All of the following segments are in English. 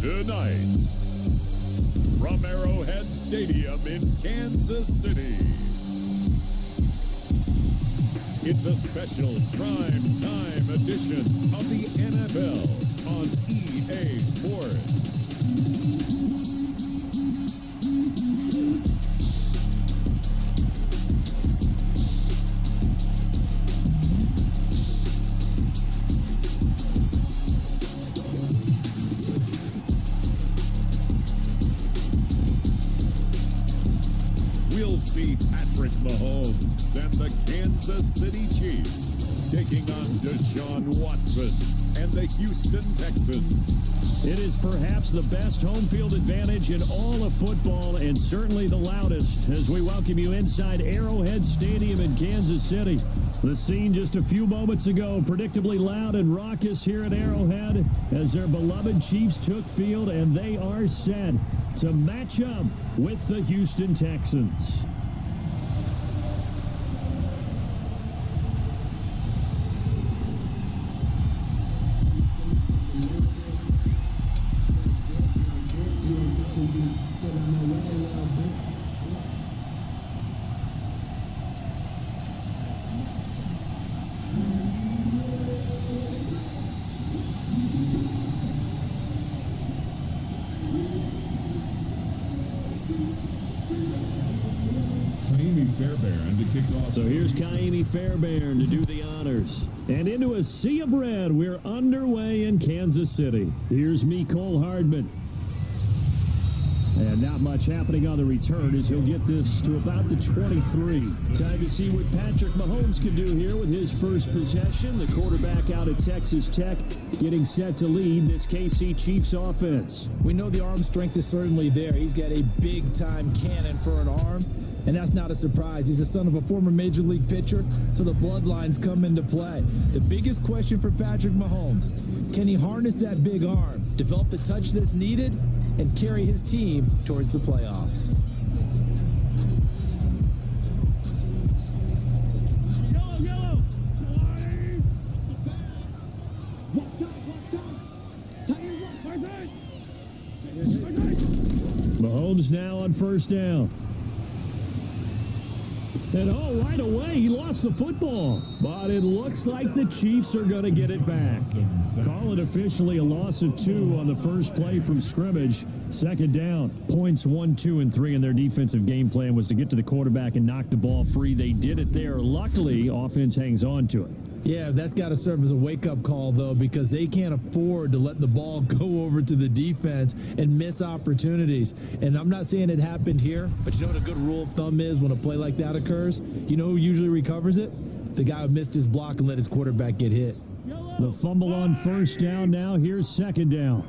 Tonight, from Arrowhead Stadium in Kansas City, it's a special prime time edition of the NFL on EA Sports. We'll see Patrick Mahomes and the Kansas City Chiefs taking on Deshaun Watson and the Houston Texans. It is perhaps the best home field advantage in all of football, and certainly the loudest, as we welcome you inside Arrowhead Stadium in Kansas City. The scene just a few moments ago, predictably loud and raucous here at Arrowhead as their beloved Chiefs took field, and they are set to match up with the Houston Texans. So here's Kaimi Fairbairn to do the honors. And into a sea of red, we're underway in Kansas City. Here's Cole Hardman. And not much happening on the return as he'll get this to about the 23. Time to see what Patrick Mahomes can do here with his first possession. The quarterback out at Texas Tech getting set to lead this KC Chiefs offense. We know the arm strength is certainly there. He's got a big-time cannon for an arm, and that's not a surprise. He's the son of a former Major League pitcher, so the bloodlines come into play. The biggest question for Patrick Mahomes, can he harness that big arm, develop the touch that's needed, and carry his team towards the playoffs? Mahomes now on first down. And right away, he lost the football. But it looks like the Chiefs are going to get it back. Call it officially a loss of 2 on the first play from scrimmage. Second down. Points 1, 2, and 3 in their defensive game plan was to get to the quarterback and knock the ball free. They did it there. Luckily, offense hangs on to it. Yeah, that's got to serve as a wake-up call, though, because they can't afford to let the ball go over to the defense and miss opportunities. And I'm not saying it happened here, but you know what a good rule of thumb is when a play like that occurs? You know who usually recovers it? The guy who missed his block and let his quarterback get hit. The fumble on first down now. Here's second down.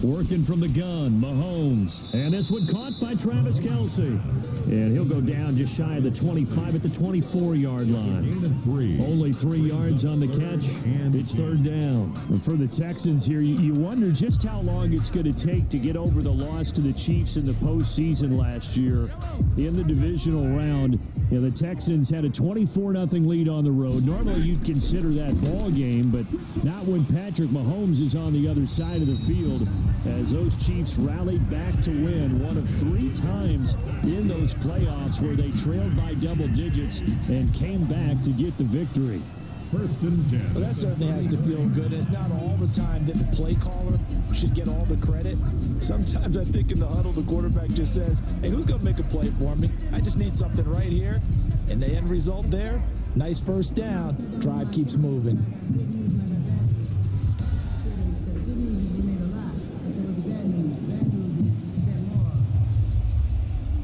Working from the gun, Mahomes. And this one caught by Travis Kelce. And he'll go down just shy of the 25 at the 24-yard line. Only 3 yards on the catch. It's third down. And for the Texans here, you wonder just how long it's going to take to get over the loss to the Chiefs in the postseason last year. In the divisional round, the Texans had a 24-0 lead on the road. Normally, you'd consider that ball game, but not when Patrick Mahomes is on the other side of the field, as those Chiefs rallied back to win one of 3 times in those playoffs where they trailed by double digits and came back to get the victory. First and 10. Well, that certainly has to feel good. It's not all the time that the play caller should get all the credit. Sometimes I think in the huddle, the quarterback just says, hey, who's going to make a play for me? I just need something right here. And the end result there, nice first down. Drive keeps moving.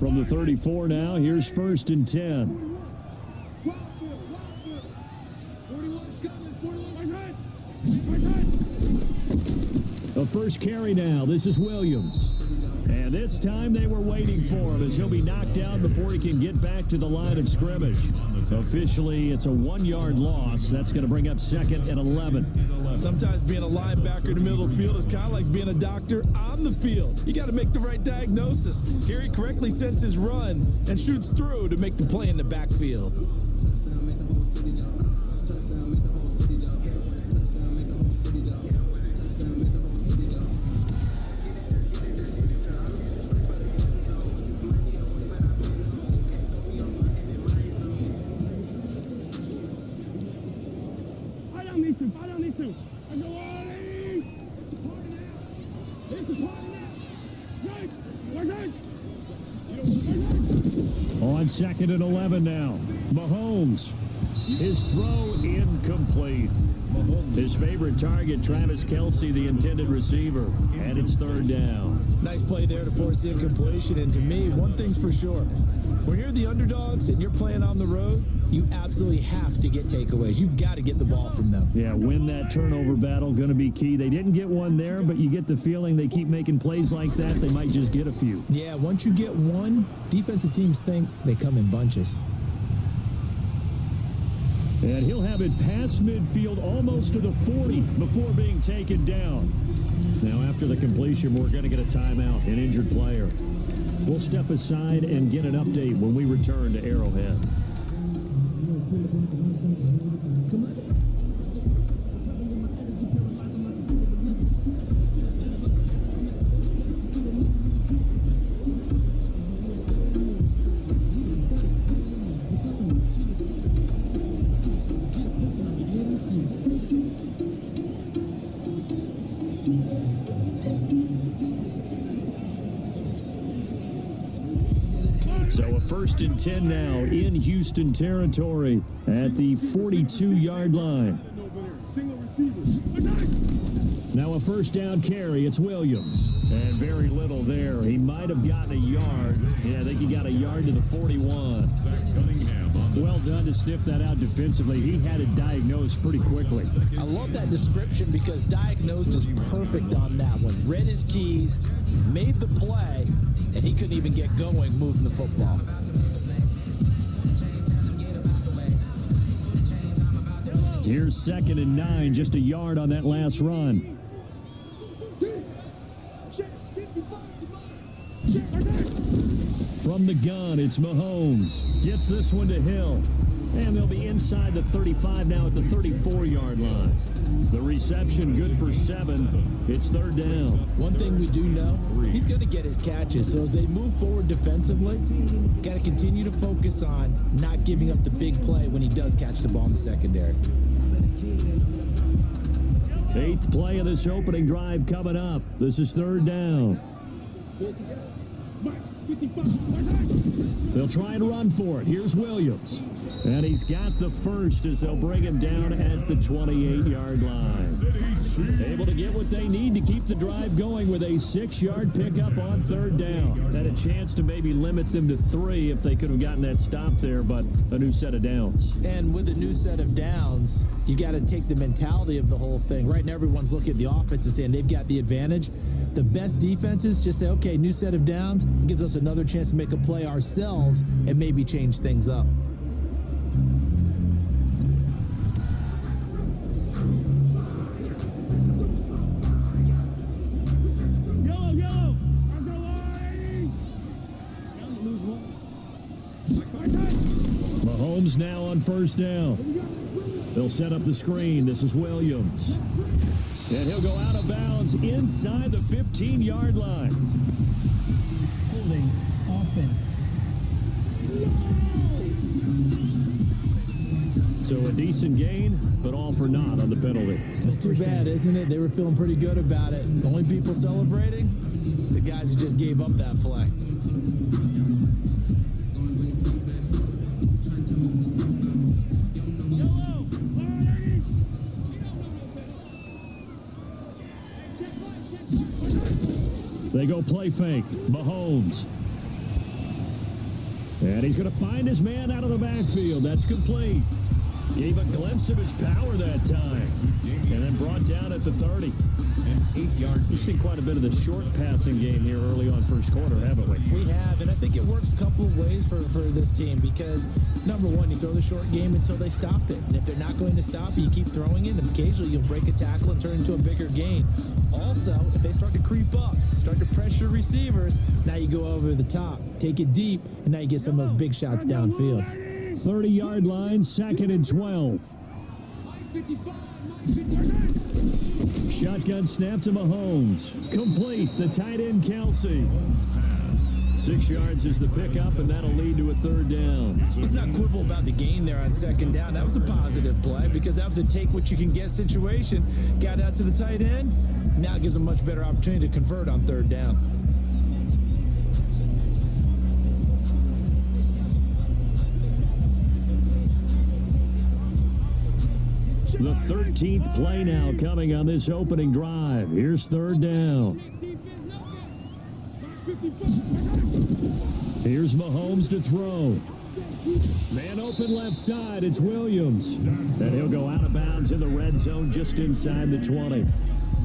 From the 34 now, here's first and 10. A first carry now. This is Williams. And this time they were waiting for him as he'll be knocked down before he can get back to the line of scrimmage. Officially, it's a 1-yard loss. That's going to bring up second and 11. Sometimes being a linebacker in the middle of the field is kind of like being a doctor on the field. You got to make the right diagnosis. Here he correctly sends his run and shoots through to make the play in the backfield. down these two. Fall down these two. Let's go, Wally. It's a party now. It's a party now. Right. Where's it? On 2nd and 11 now. Mahomes. His throw incomplete. His favorite target, Travis Kelce, the intended receiver. And it's 3rd down. Nice play there to force the incompletion. And to me, one thing's for sure. When you're the underdogs and you're playing on the road, you absolutely have to get takeaways. You've got to get the ball from them. Yeah, win that turnover battle, going to be key. They didn't get one there, but you get the feeling they keep making plays like that, they might just get a few. Yeah, once you get one, defensive teams think they come in bunches. And he'll have it past midfield almost to the 40 before being taken down. Now, after the completion, we're going to get a timeout, an injured player. We'll step aside and get an update when we return to Arrowhead. So a 1st and 10 now in Houston territory at the 42-yard line. Now a 1st down carry. It's Williams. And very little there. He might have gotten a yard. Yeah, I think he got a yard to the 41. Well done to sniff that out defensively. He had it diagnosed pretty quickly. I love that description because diagnosed is perfect on that one. Read his keys, made the play, and he couldn't even get going moving the football. Here's 2nd and 9, just a yard on that last run. From the gun, it's Mahomes. Gets this one to Hill. And they'll be inside the 35 now at the 34-yard line. The reception good for 7. It's 3rd down. One thing we do know, he's going to get his catches. So as they move forward defensively, got to continue to focus on not giving up the big play when he does catch the ball in the secondary. 8th play of this opening drive coming up. This is 3rd down. They'll try and run for it. Here's Williams. And he's got the first as they'll bring him down at the 28-yard line. Able to get what they need to keep the drive going with a 6-yard pickup on 3rd down. Had a chance to maybe limit them to 3 if they could have gotten that stop there, but a new set of downs. And with a new set of downs, you got to take the mentality of the whole thing. Right now, everyone's looking at the offense and saying they've got the advantage. The best defenses just say, okay, new set of downs. It gives us another chance to make a play ourselves and maybe change things up. Mahomes now on 1st down. They'll set up the screen. This is Williams. And he'll go out of bounds inside the 15-yard line. Holding offense. So a decent gain, but all for naught on the penalty. It's too bad, isn't it? They were feeling pretty good about it. The only people celebrating? The guys who just gave up that play. They go play fake. Mahomes. And he's going to find his man out of the backfield. That's complete. Gave a glimpse of his power that time. And then brought down at the 30. And 8 yards. We've seen quite a bit of the short passing game here early on 1st quarter, haven't we? We have, and I think it works a couple of ways for this team because, number one, you throw the short game until they stop it. And if they're not going to stop it, you keep throwing it, and occasionally you'll break a tackle and turn it into a bigger gain. Also, if they start to creep up, start to pressure receivers, now you go over the top, take it deep, and now you get some of those big shots downfield. 30-yard line, 2nd and 12. Shotgun snap to Mahomes. Complete. The tight end, Kelce. 6 yards is the pickup, and that'll lead to a 3rd down. Let's not quibble about the gain there on 2nd down. That was a positive play because that was a take-what-you-can-get situation. Got out to the tight end. Now it gives a much better opportunity to convert on 3rd down. The 13th play now coming on this opening drive. Here's 3rd down. Here's Mahomes to throw. Man open left side. It's Williams. And he'll go out of bounds in the red zone just inside the 20.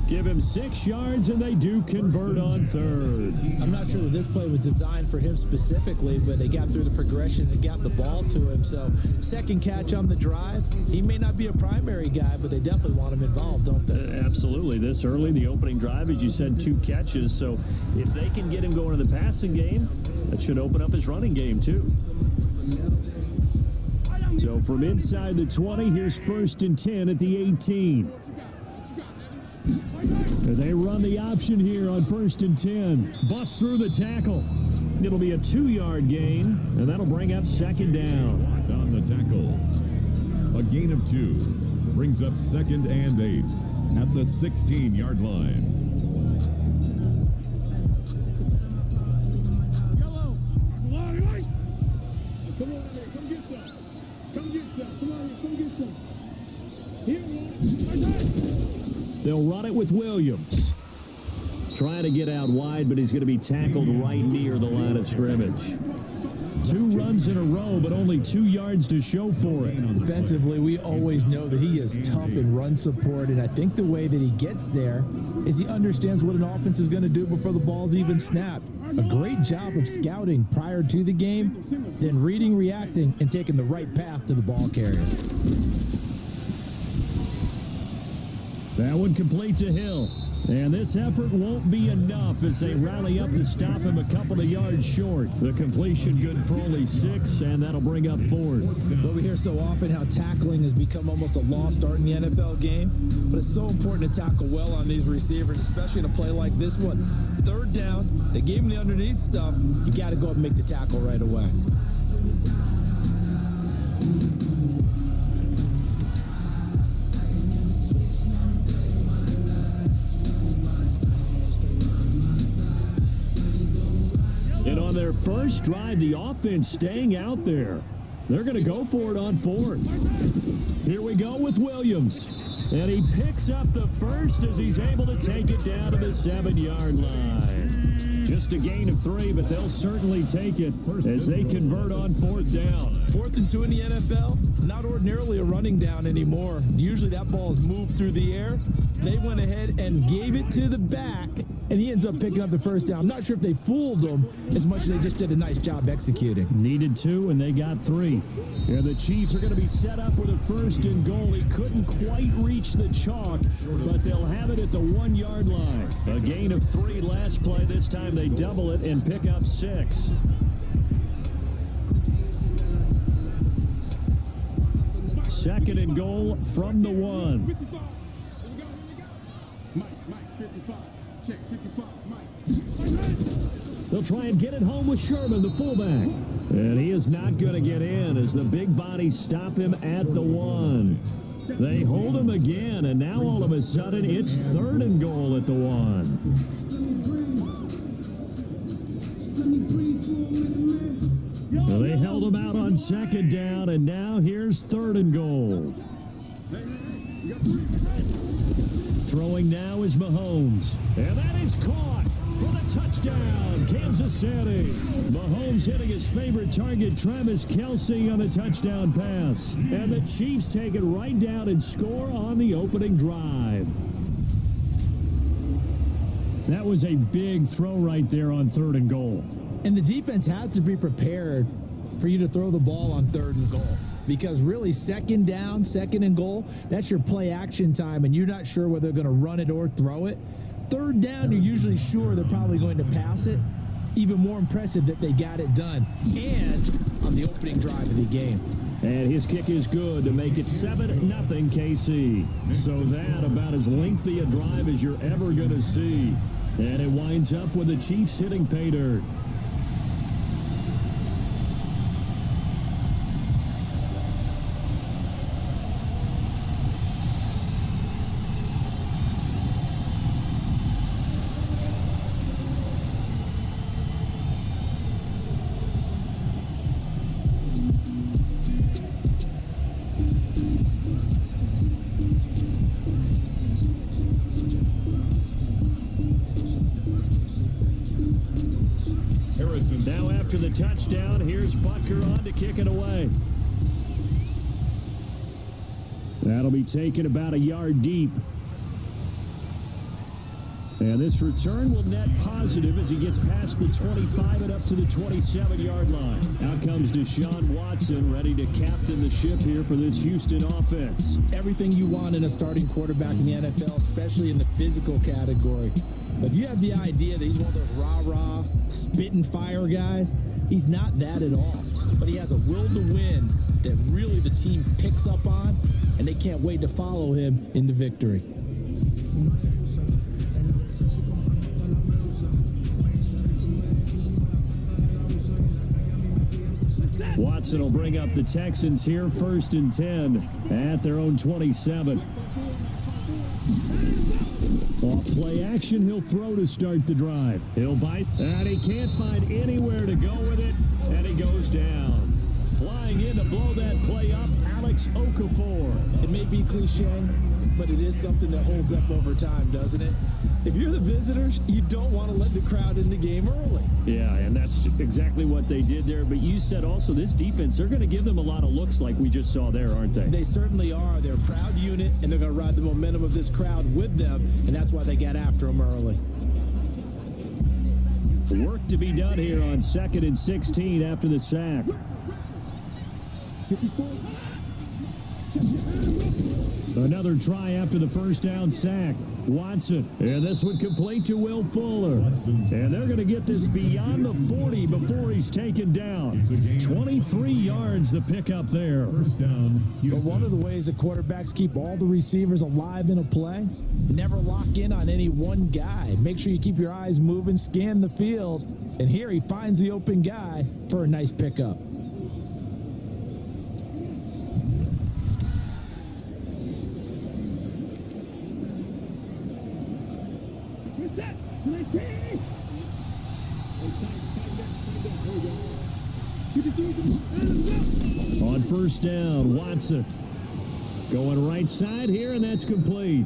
Give him 6 yards, and they do convert on 3rd. I'm not sure that this play was designed for him specifically, but they got through the progressions and got the ball to him. So, 2nd catch on the drive. He may not be a primary guy, but they definitely want him involved, don't they? Absolutely. This early, the opening drive, as you said, 2 catches. So, if they can get him going in the passing game, that should open up his running game, too. So, from inside the 20, here's 1st and 10 at the 18. They run the option here on 1st and 10. Bust through the tackle. It'll be a 2-yard gain, and that'll bring up 2nd down. On the tackle. A gain of 2 brings up 2nd and 8 at the 16-yard line. Yellow. Come on here. Come get some. Come get some. Come on here. Come get some. Here, They'll run it with Williams. Trying to get out wide, but he's going to be tackled right near the line of scrimmage. 2 runs in a row, but only 2 yards to show for it. Defensively, we always know that he is tough in run support, and I think the way that he gets there is he understands what an offense is going to do before the ball's even snapped. A great job of scouting prior to the game, then reading, reacting, and taking the right path to the ball carrier. That one complete to Hill. And this effort won't be enough as they rally up to stop him a couple of yards short. The completion good for only 6, and that'll bring up 4th. Well, we hear so often how tackling has become almost a lost art in the NFL game, but it's so important to tackle well on these receivers, especially in a play like this one. 3rd down, they gave him the underneath stuff. You got to go up and make the tackle right away. And on their first drive, the offense staying out there. They're going to go for it on 4th. Here we go with Williams. And he picks up the first as he's able to take it down to the 7-yard line. Just a gain of 3, but they'll certainly take it as they convert on 4th down. 4th and 2 in the NFL, not ordinarily a running down anymore. Usually that ball is moved through the air. They went ahead and gave it to the back, and he ends up picking up the 1st down. I'm not sure if they fooled him as much as they just did a nice job executing. Needed 2, and they got 3. And the Chiefs are going to be set up with a 1st and goal. He couldn't quite reach the chalk, but they'll have it at the 1-yard line. A gain of 3 last play. This time they double it and pick up 6. Second and goal from the 1. 55. Mike, 55. Check, 55, Mike. They'll try and get it home with Sherman, the fullback. And he is not going to get in as the big bodies stop him at the 1. They hold him again, and now all of a sudden it's 3rd and goal at the 1. Well, they held him out on 2nd down, and now here's 3rd and goal. Throwing now is Mahomes. And that is caught for the touchdown, Kansas City. Mahomes hitting his favorite target, Travis Kelce, on a touchdown pass. And the Chiefs take it right down and score on the opening drive. That was a big throw right there on 3rd and goal. And the defense has to be prepared for you to throw the ball on 3rd and goal. Because really, 2nd down, 2nd and goal, that's your play action time, and you're not sure whether they're going to run it or throw it. 3rd down, you're usually sure they're probably going to pass it. Even more impressive that they got it done. And on the opening drive of the game. And his kick is good to make it 7-0 KC. So that about as lengthy a drive as you're ever going to see. And it winds up with the Chiefs hitting pay dirt. after the touchdown. Here's Butker on to kick it away. That'll be taken about a yard deep. And this return will net positive as he gets past the 25 and up to the 27-yard line. Out comes Deshaun Watson, ready to captain the ship here for this Houston offense. Everything you want in a starting quarterback in the NFL, especially in the physical category. But if you have the idea that he's one of those rah-rah, spit and fire guys, he's not that at all. But he has a will to win that really the team picks up on, and they can't wait to follow him into victory. Watson will bring up the Texans here, 1st and 10 at their own 27. Off play action, he'll throw to start the drive. He'll bite, and he can't find anywhere to go with it, and he goes down. Flying in to blow that play up, Alex Okafor. It may be cliche, but it is something that holds up over time, doesn't it? If you're the visitors, you don't want to let the crowd in the game early. Yeah, and that's exactly what they did there. But you said also this defense, they're going to give them a lot of looks like we just saw there, aren't they? They certainly are. They're a proud unit, and they're going to ride the momentum of this crowd with them, and that's why they got after them early. Work to be done here on 2nd and 16 after the sack. Another try after the first down sack. Watson, and this one complete to Will Fuller. And they're going to get this beyond the 40 before he's taken down. 23 yards the pickup there. But one of the ways that quarterbacks keep all the receivers alive in a play, never lock in on any one guy. Make sure you keep your eyes moving, scan the field. And here he finds the open guy for a nice pickup. On 1st down, Watson going right side here, and that's complete.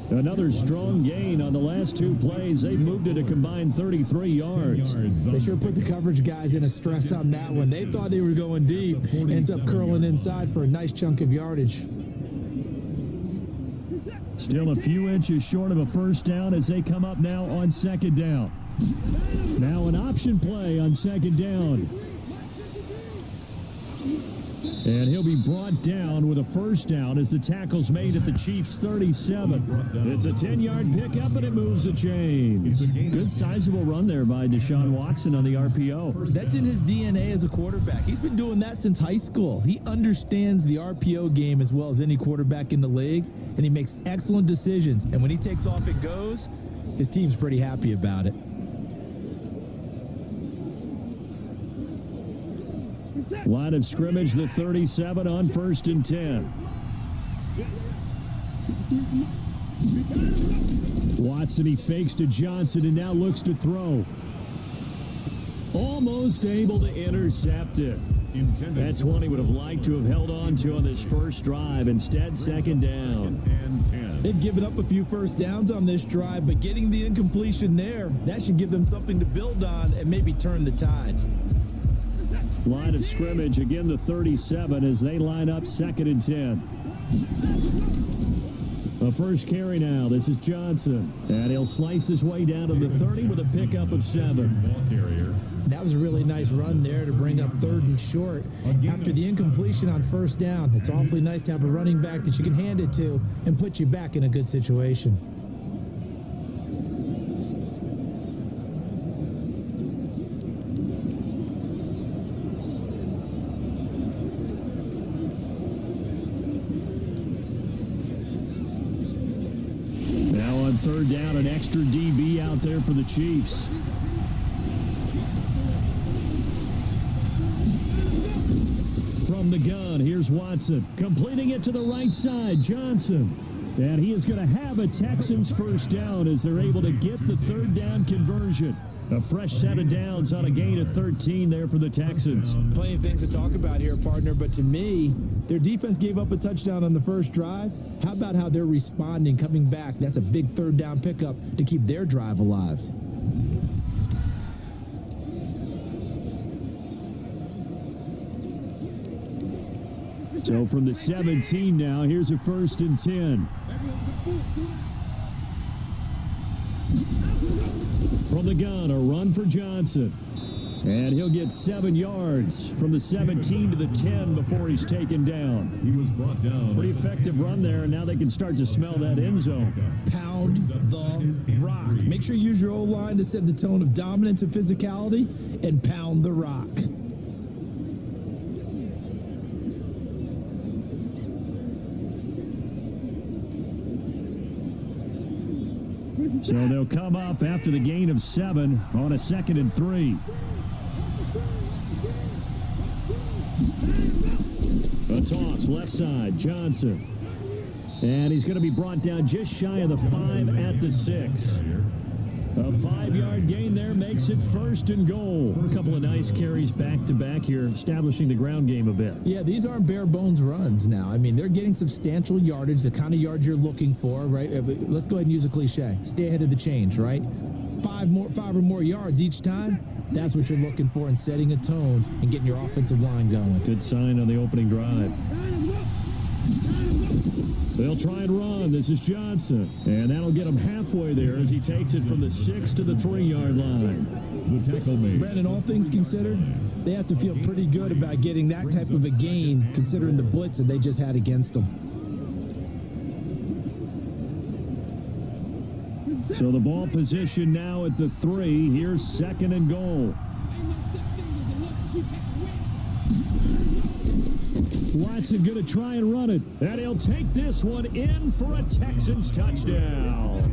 Another strong gain on the last 2 plays. They moved it a combined 33 yards. They sure put the coverage guys in a stress on that one. They thought they were going deep. Ends up curling inside for a nice chunk of yardage. Still a few inches short of a 1st down as they come up now on 2nd down. Now an option play on 2nd down. And he'll be brought down with a 1st down as the tackle's made at the Chiefs' 37. It's a 10-yard pickup, and it moves the chains. Good sizable run there by Deshaun Watson on the RPO. That's in his DNA as a quarterback. He's been doing that since high school. He understands the RPO game as well as any quarterback in the league, and he makes excellent decisions. And when he takes off and goes, his team's pretty happy about it. Line of scrimmage, the 37 on 1st and 10. Watson, he fakes to Johnson and now looks to throw. Almost able to intercept it. That's one he would have liked to have held on to on this first drive. Instead, 2nd down. They've given up a few 1st downs on this drive, but getting the incompletion there, that should give them something to build on and maybe turn the tide. Line of scrimmage, again the 37 as they line up 2nd and 10. A first carry now. This is Johnson. And he'll slice his way down to the 30 with a pickup of 7. That was a really nice run there to bring up 3rd and short. After the incompletion on 1st down, it's awfully nice to have a running back that you can hand it to and put you back in a good situation. Now on 3rd down, an extra DB out there for the Chiefs. From the gun, here's Watson. Completing it to the right side, Johnson. And he is going to have a Texans 1st down as they're able to get the 3rd down conversion. A fresh set of downs on a gain of 13 there for the Texans. Plenty of things to talk about here, partner, but to me, their defense gave up a touchdown on the first drive. How about how they're responding, coming back? That's a big 3rd down pickup to keep their drive alive. So from the 17 now, here's a 1st and 10. From the gun, a run for Johnson. And he'll get 7 yards from the 17 to the 10 before he's taken down. He was brought down. Pretty effective run there, and now they can start to smell that end zone. Pound the rock. Make sure you use your O-line to set the tone of dominance and physicality, and pound the rock. So they'll come up after the gain of 7 on a 2nd and 3. A toss, left side, Johnson. And he's going to be brought down just shy of the 5 at the 6. A 5-yard gain there makes it 1st and goal. A couple of nice carries back-to-back here, establishing the ground game a bit. Yeah, these aren't bare-bones runs now. I mean, they're getting substantial yardage, the kind of yards you're looking for, right? Let's go ahead and use a cliche. Stay ahead of the change, right? 5 or more yards each time. That's what you're looking for in setting a tone and getting your offensive line going. Good sign on the opening drive. They'll try and run. This is Johnson. And that'll get him halfway there as he takes it from the 6 to the 3-yard line. The tackle made. Brandon, all things considered, they have to feel pretty good about getting that type of a gain considering the blitz that they just had against them. So the ball position now at the 3. Here's 2nd and goal. Watson going to try and run it. And he'll take this one in for a Texans touchdown.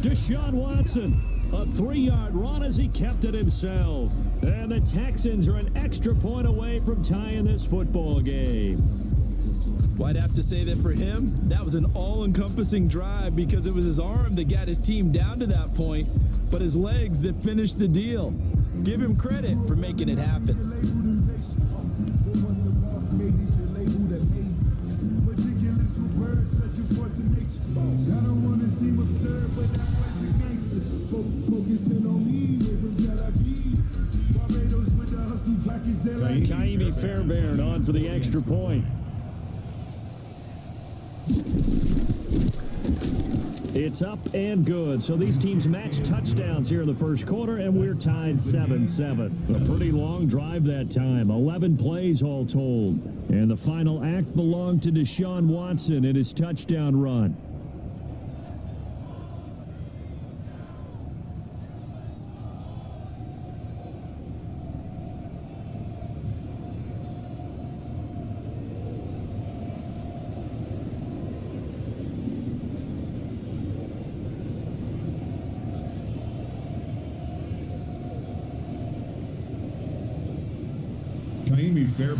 Deshaun Watson, a 3-yard run as he kept it himself. And the Texans are an extra point away from tying this football game. Well, I'd have to say that for him, that was an all-encompassing drive because it was his arm that got his team down to that point, but his legs that finished the deal. Give him credit for making it happen. Kaimi Fairbairn on for the extra point. It's up and good. So these teams match touchdowns here in the first quarter, and we're tied 7-7. A pretty long drive that time. 11 plays all told. And the final act belonged to Deshaun Watson in his touchdown run.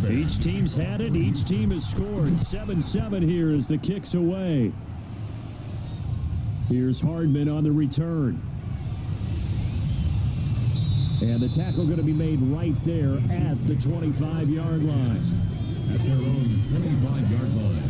Each team's had it. Each team has scored. 7-7 here as the kick's away. Here's Hardman on the return. And the tackle going to be made right there at the 25-yard line. At their own 25-yard line.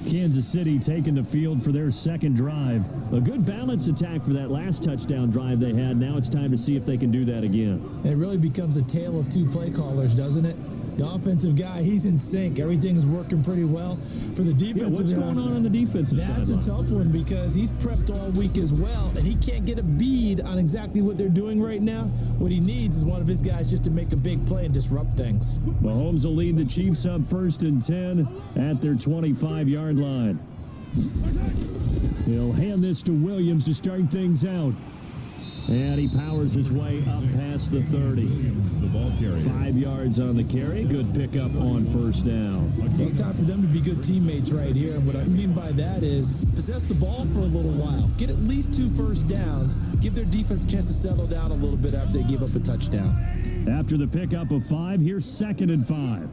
Kansas City taking the field for their second drive. A good balance attack for that last touchdown drive they had. Now it's time to see if they can do that again. It really becomes a tale of two play callers, doesn't it? The offensive guy, he's in sync. Everything is working pretty well. For the defensive guy, what's going on the defensive side? That's a tough one because he's prepped all week as well, and he can't get a bead on exactly what they're doing right now. What he needs is one of his guys just to make a big play and disrupt things. Mahomes will lead the Chiefs up 1st and 10 at their 25-yard line. He'll hand this to Williams to start things out. And he powers his way up past the 30. The ball carrier. 5 yards on the carry. Good pickup on first down. Well, it's time for them to be good teammates right here. And what I mean by that is possess the ball for a little while. Get at least 2 first downs. Give their defense a chance to settle down a little bit after they give up a touchdown. After the pickup of 5, here's 2nd and 5.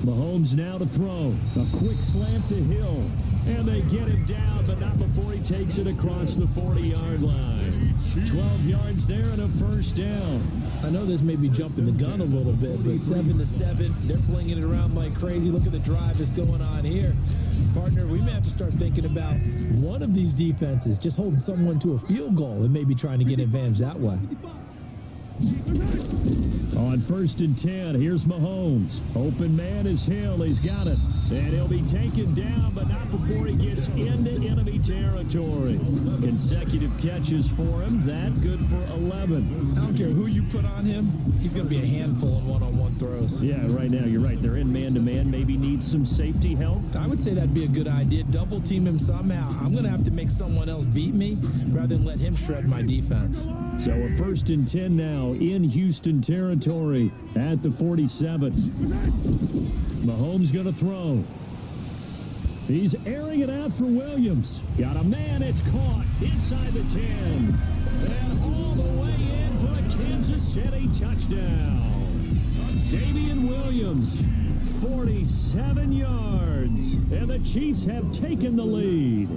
Mahomes now to throw. A quick slant to Hill. And they get him down, but not before he takes it across the 40-yard line. 12 yards there and a first down. I know this may be jumping the gun a little bit, but 7-7, they're flinging it around like crazy. Look at the drive that's going on here. Partner, we may have to start thinking about one of these defenses just holding someone to a field goal and maybe trying to get an advantage that way. On 1st and 10, here's Mahomes. Open man is Hill. He's got it. And he'll be taken down, but not before he gets into enemy territory. Consecutive catches for him. That good for 11. I don't care who you put on him. He's going to be a handful in one-on-one throws. Yeah, right now, you're right. They're in man-to-man. Maybe needs some safety help. I would say that'd be a good idea. Double team him somehow. I'm going to have to make someone else beat me rather than let him shred my defense. So a 1st and 10 now in Houston territory at the 47. Mahomes going to throw. He's airing it out for Williams. Got a man. It's caught inside the 10. And all the way in for a Kansas City touchdown. Damian Williams, 47 yards. And the Chiefs have taken the lead.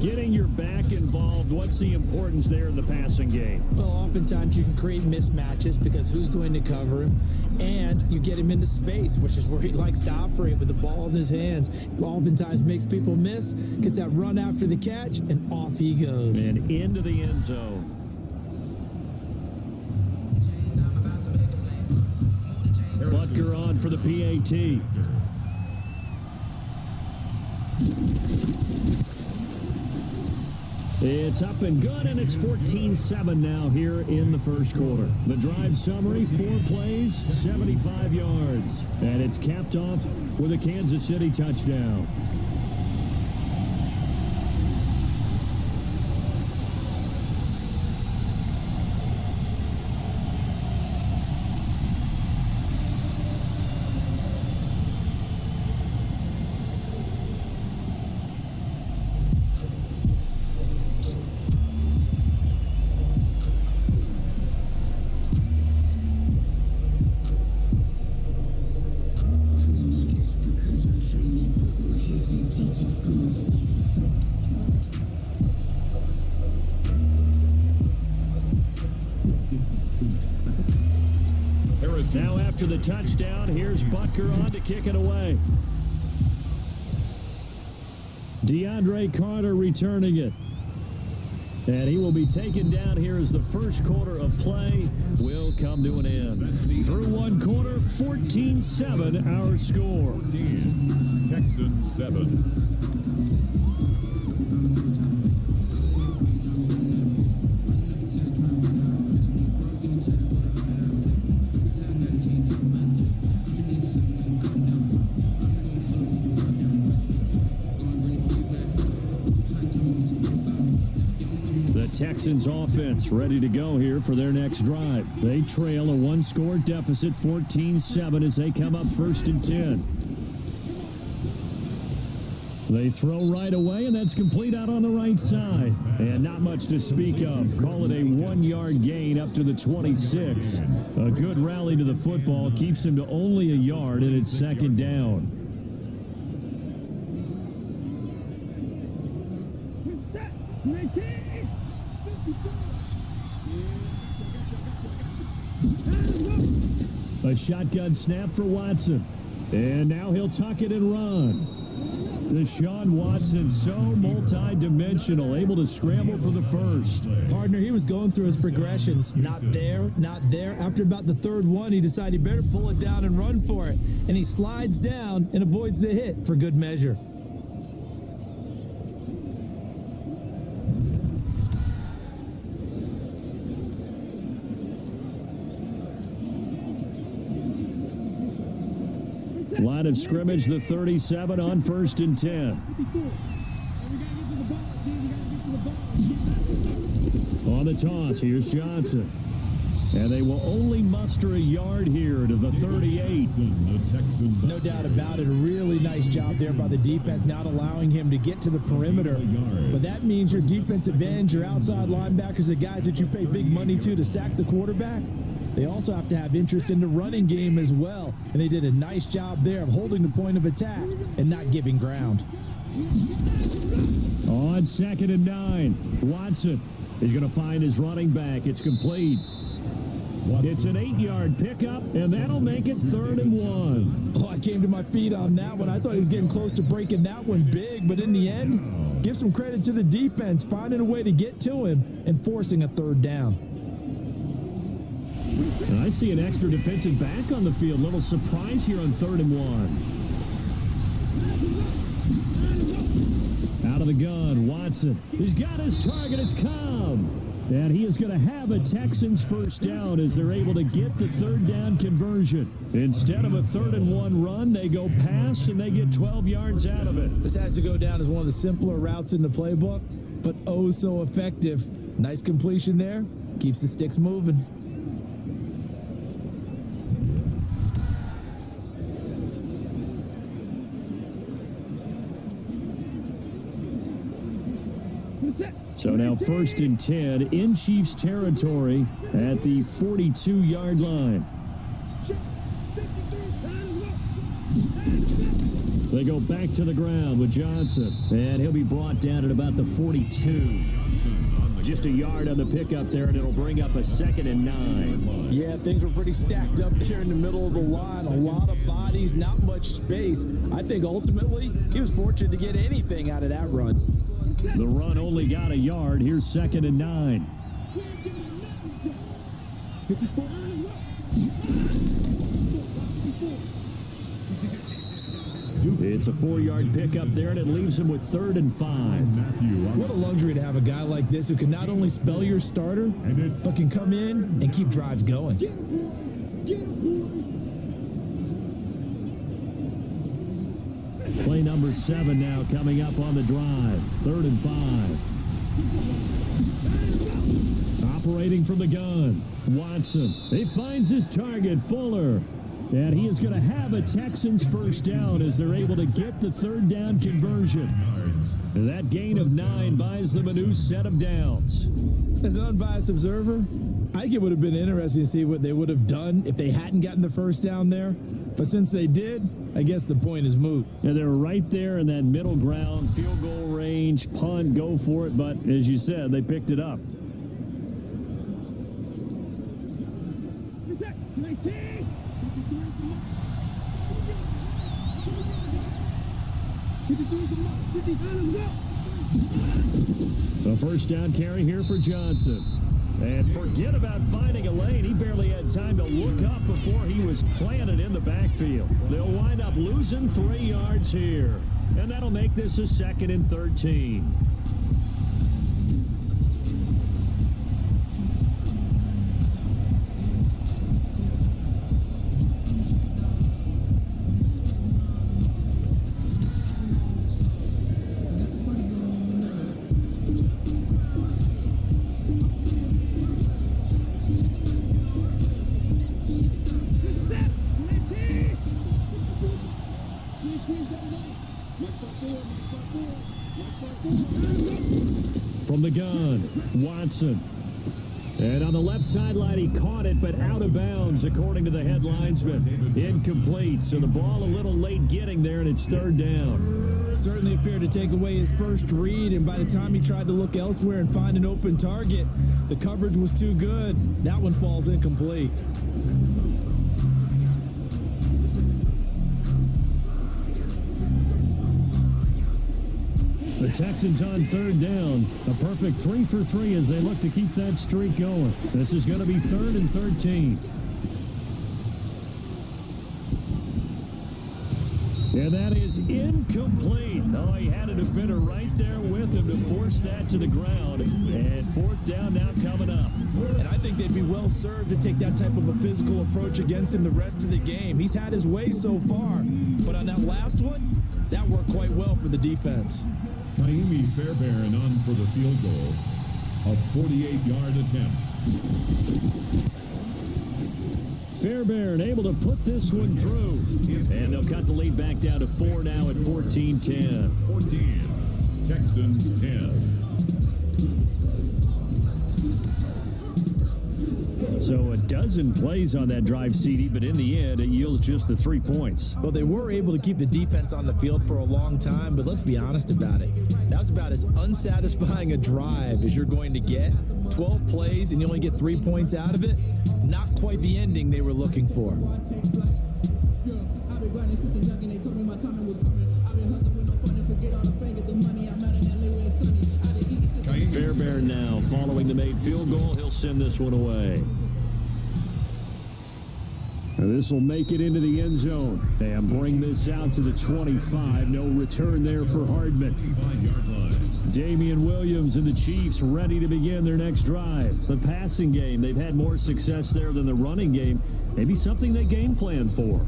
Getting your back involved, what's the importance there in the passing game? Well, oftentimes you can create mismatches because who's going to cover him, and you get him into space, which is where he likes to operate with the ball in his hands. It oftentimes makes people miss, gets that run after the catch, and off he goes. And into the end zone. Butker on for the PAT. It's up and good, and it's 14-7 now here in the first quarter. The drive summary, 4 plays, 75 yards. And it's capped off with a Kansas City touchdown. Now after the touchdown, here's Butker on to kick it away. DeAndre Carter returning it. And he will be taken down here as the first quarter of play will come to an end. Through one quarter, 14-7 our score. 14, Texans 7. Texans offense ready to go here for their next drive. They trail a one-score deficit, 14-7, as they come up 1st and 10. They throw right away, and that's complete out on the right side. And not much to speak of. Call it a 1-yard gain up to the 26. A good rally to the football keeps him to only a yard, and it's 2nd down. A shotgun snap for Watson. And now he'll tuck it and run. Deshaun Watson, so multi-dimensional, able to scramble for the first. Partner, he was going through his progressions. Not there, not there. After about the 3rd one, he decided he better pull it down and run for it. And he slides down and avoids the hit for good measure. Line of scrimmage, the 37 on 1st and 10. On the toss, here's Johnson. And they will only muster a yard here to the 38. No doubt about it. A really nice job there by the defense, not allowing him to get to the perimeter. But that means your defensive ends, your outside linebackers, the guys that you pay big money to sack the quarterback, they also have to have interest in the running game as well. And they did a nice job there of holding the point of attack and not giving ground. On 2nd and 9, Watson is going to find his running back. It's complete. It's an 8-yard pickup, and that'll make it 3rd and 1. Oh, I came to my feet on that one. I thought he was getting close to breaking that one big, but in the end, give some credit to the defense, finding a way to get to him and forcing a 3rd down. And I see an extra defensive back on the field. Little surprise here on 3rd and 1. Out of the gun, Watson. He's got his target. It's Cobb. And he is going to have a Texans first down as they're able to get the 3rd down conversion. Instead of a 3rd and 1 run, they go pass and they get 12 yards out of it. This has to go down as one of the simpler routes in the playbook, but oh so effective. Nice completion there. Keeps the sticks moving. So now 1st and 10 in Chiefs territory at the 42-yard line. They go back to the ground with Johnson, and he'll be brought down at about the 42. Just a yard on the pickup there, and it'll bring up a 2nd and 9. Yeah, things were pretty stacked up there in the middle of the line. A lot of bodies, not much space. I think ultimately he was fortunate to get anything out of that run. The run only got a yard. Here's 2nd and 9. It's a 4-yard pickup there, and it leaves him with 3rd and 5. What a luxury to have a guy like this who can not only spell your starter, but can come in and keep drives going. Play number 7 now coming up on the drive. 3rd and 5. Operating from the gun, Watson. He finds his target, Fuller. And he is going to have a Texans first down as they're able to get the 3rd down conversion. That gain of 9 buys them a new set of downs. As an unbiased observer, I think it would have been interesting to see what they would have done if they hadn't gotten the first down there. But since they did, I guess the point is moot. Yeah, they're right there in that middle ground, field goal range, punt, go for it. But as you said, they picked it up. A first down carry here for Johnson. And forget about finding a lane. He barely had time to look up before he was planted in the backfield. They'll wind up losing 3 yards here. And that'll make this a 2nd and 13. From the gun, Watson. And on the left sideline, he caught it, but out of bounds, according to the head linesman. Incomplete, so the ball a little late getting there, and it's 3rd down. Certainly appeared to take away his first read, and by the time he tried to look elsewhere and find an open target, the coverage was too good. That one falls incomplete. The Texans on 3rd down. A perfect 3 for 3 as they look to keep that streak going. This is going to be 3rd and 13. And that is incomplete. Oh, he had a defender right there with him to force that to the ground. And 4th down now coming up. And I think they'd be well served to take that type of a physical approach against him the rest of the game. He's had his way so far. But on that last one, that worked quite well for the defense. Naimi Fairbairn on for the field goal. A 48-yard attempt. Fairbairn able to put this one through. And they'll cut the lead back down to 4 now at 14-10. 14. Texans 10. So a dozen plays on that drive, CD, but in the end, it yields just the 3 points. Well, they were able to keep the defense on the field for a long time, but let's be honest about it. That was about as unsatisfying a drive as you're going to get. 12 plays and you only get 3 points out of it. Not quite the ending they were looking for. Fairbairn now following the made field goal. He'll send this one away. This will make it into the end zone and bring this out to the 25. No return there for Hardman. Damian Williams and the Chiefs ready to begin their next drive. The passing game, they've had more success there than the running game. Maybe something they game planned for.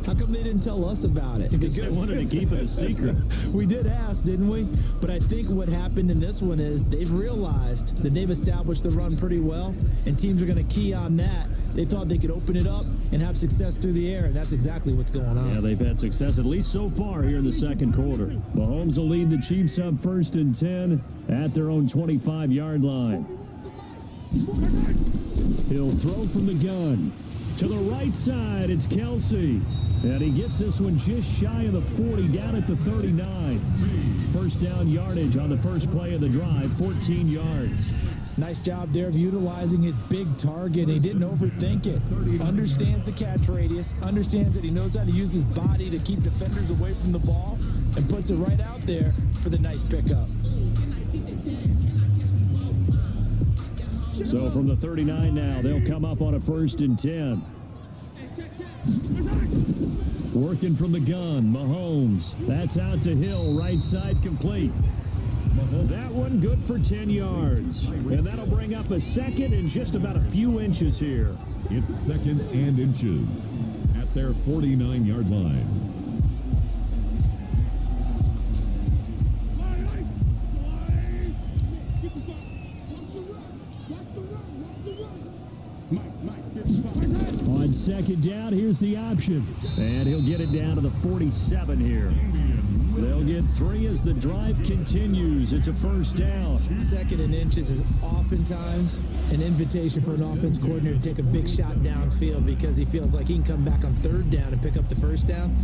How come they didn't tell us about it? Because they wanted to keep it a secret. We did ask, didn't we? But I think what happened in this one is they've realized that they've established the run pretty well, and teams are going to key on that. They thought they could open it up and have success through the air, and that's exactly what's going on. Yeah, they've had success, at least so far here in the second quarter. Mahomes will lead the Chiefs up 1st and 10 at their own 25-yard line. He'll throw from the gun. To the right side, it's Kelsey. And he gets this one just shy of the 40, down at the 39. First down yardage on the first play of the drive, 14 yards. Nice job there of utilizing his big target. He didn't overthink it. Understands the catch radius, understands that he knows how to use his body to keep defenders away from the ball, and puts it right out there for the nice pickup. So from the 39 now, they'll come up on a 1st and 10. Working from the gun, Mahomes. That's out to Hill, right side complete. That one good for 10 yards. And that'll bring up a second and just about a few inches here. It's 2nd and inches at their 49-yard line. On 2nd down, here's the option. And he'll get it down to the 47 here. They'll get 3 as the drive continues. It's a 1st down. 2nd and inches is oftentimes an invitation for an offense coordinator to take a big shot downfield because he feels like he can come back on 3rd down and pick up the 1st down.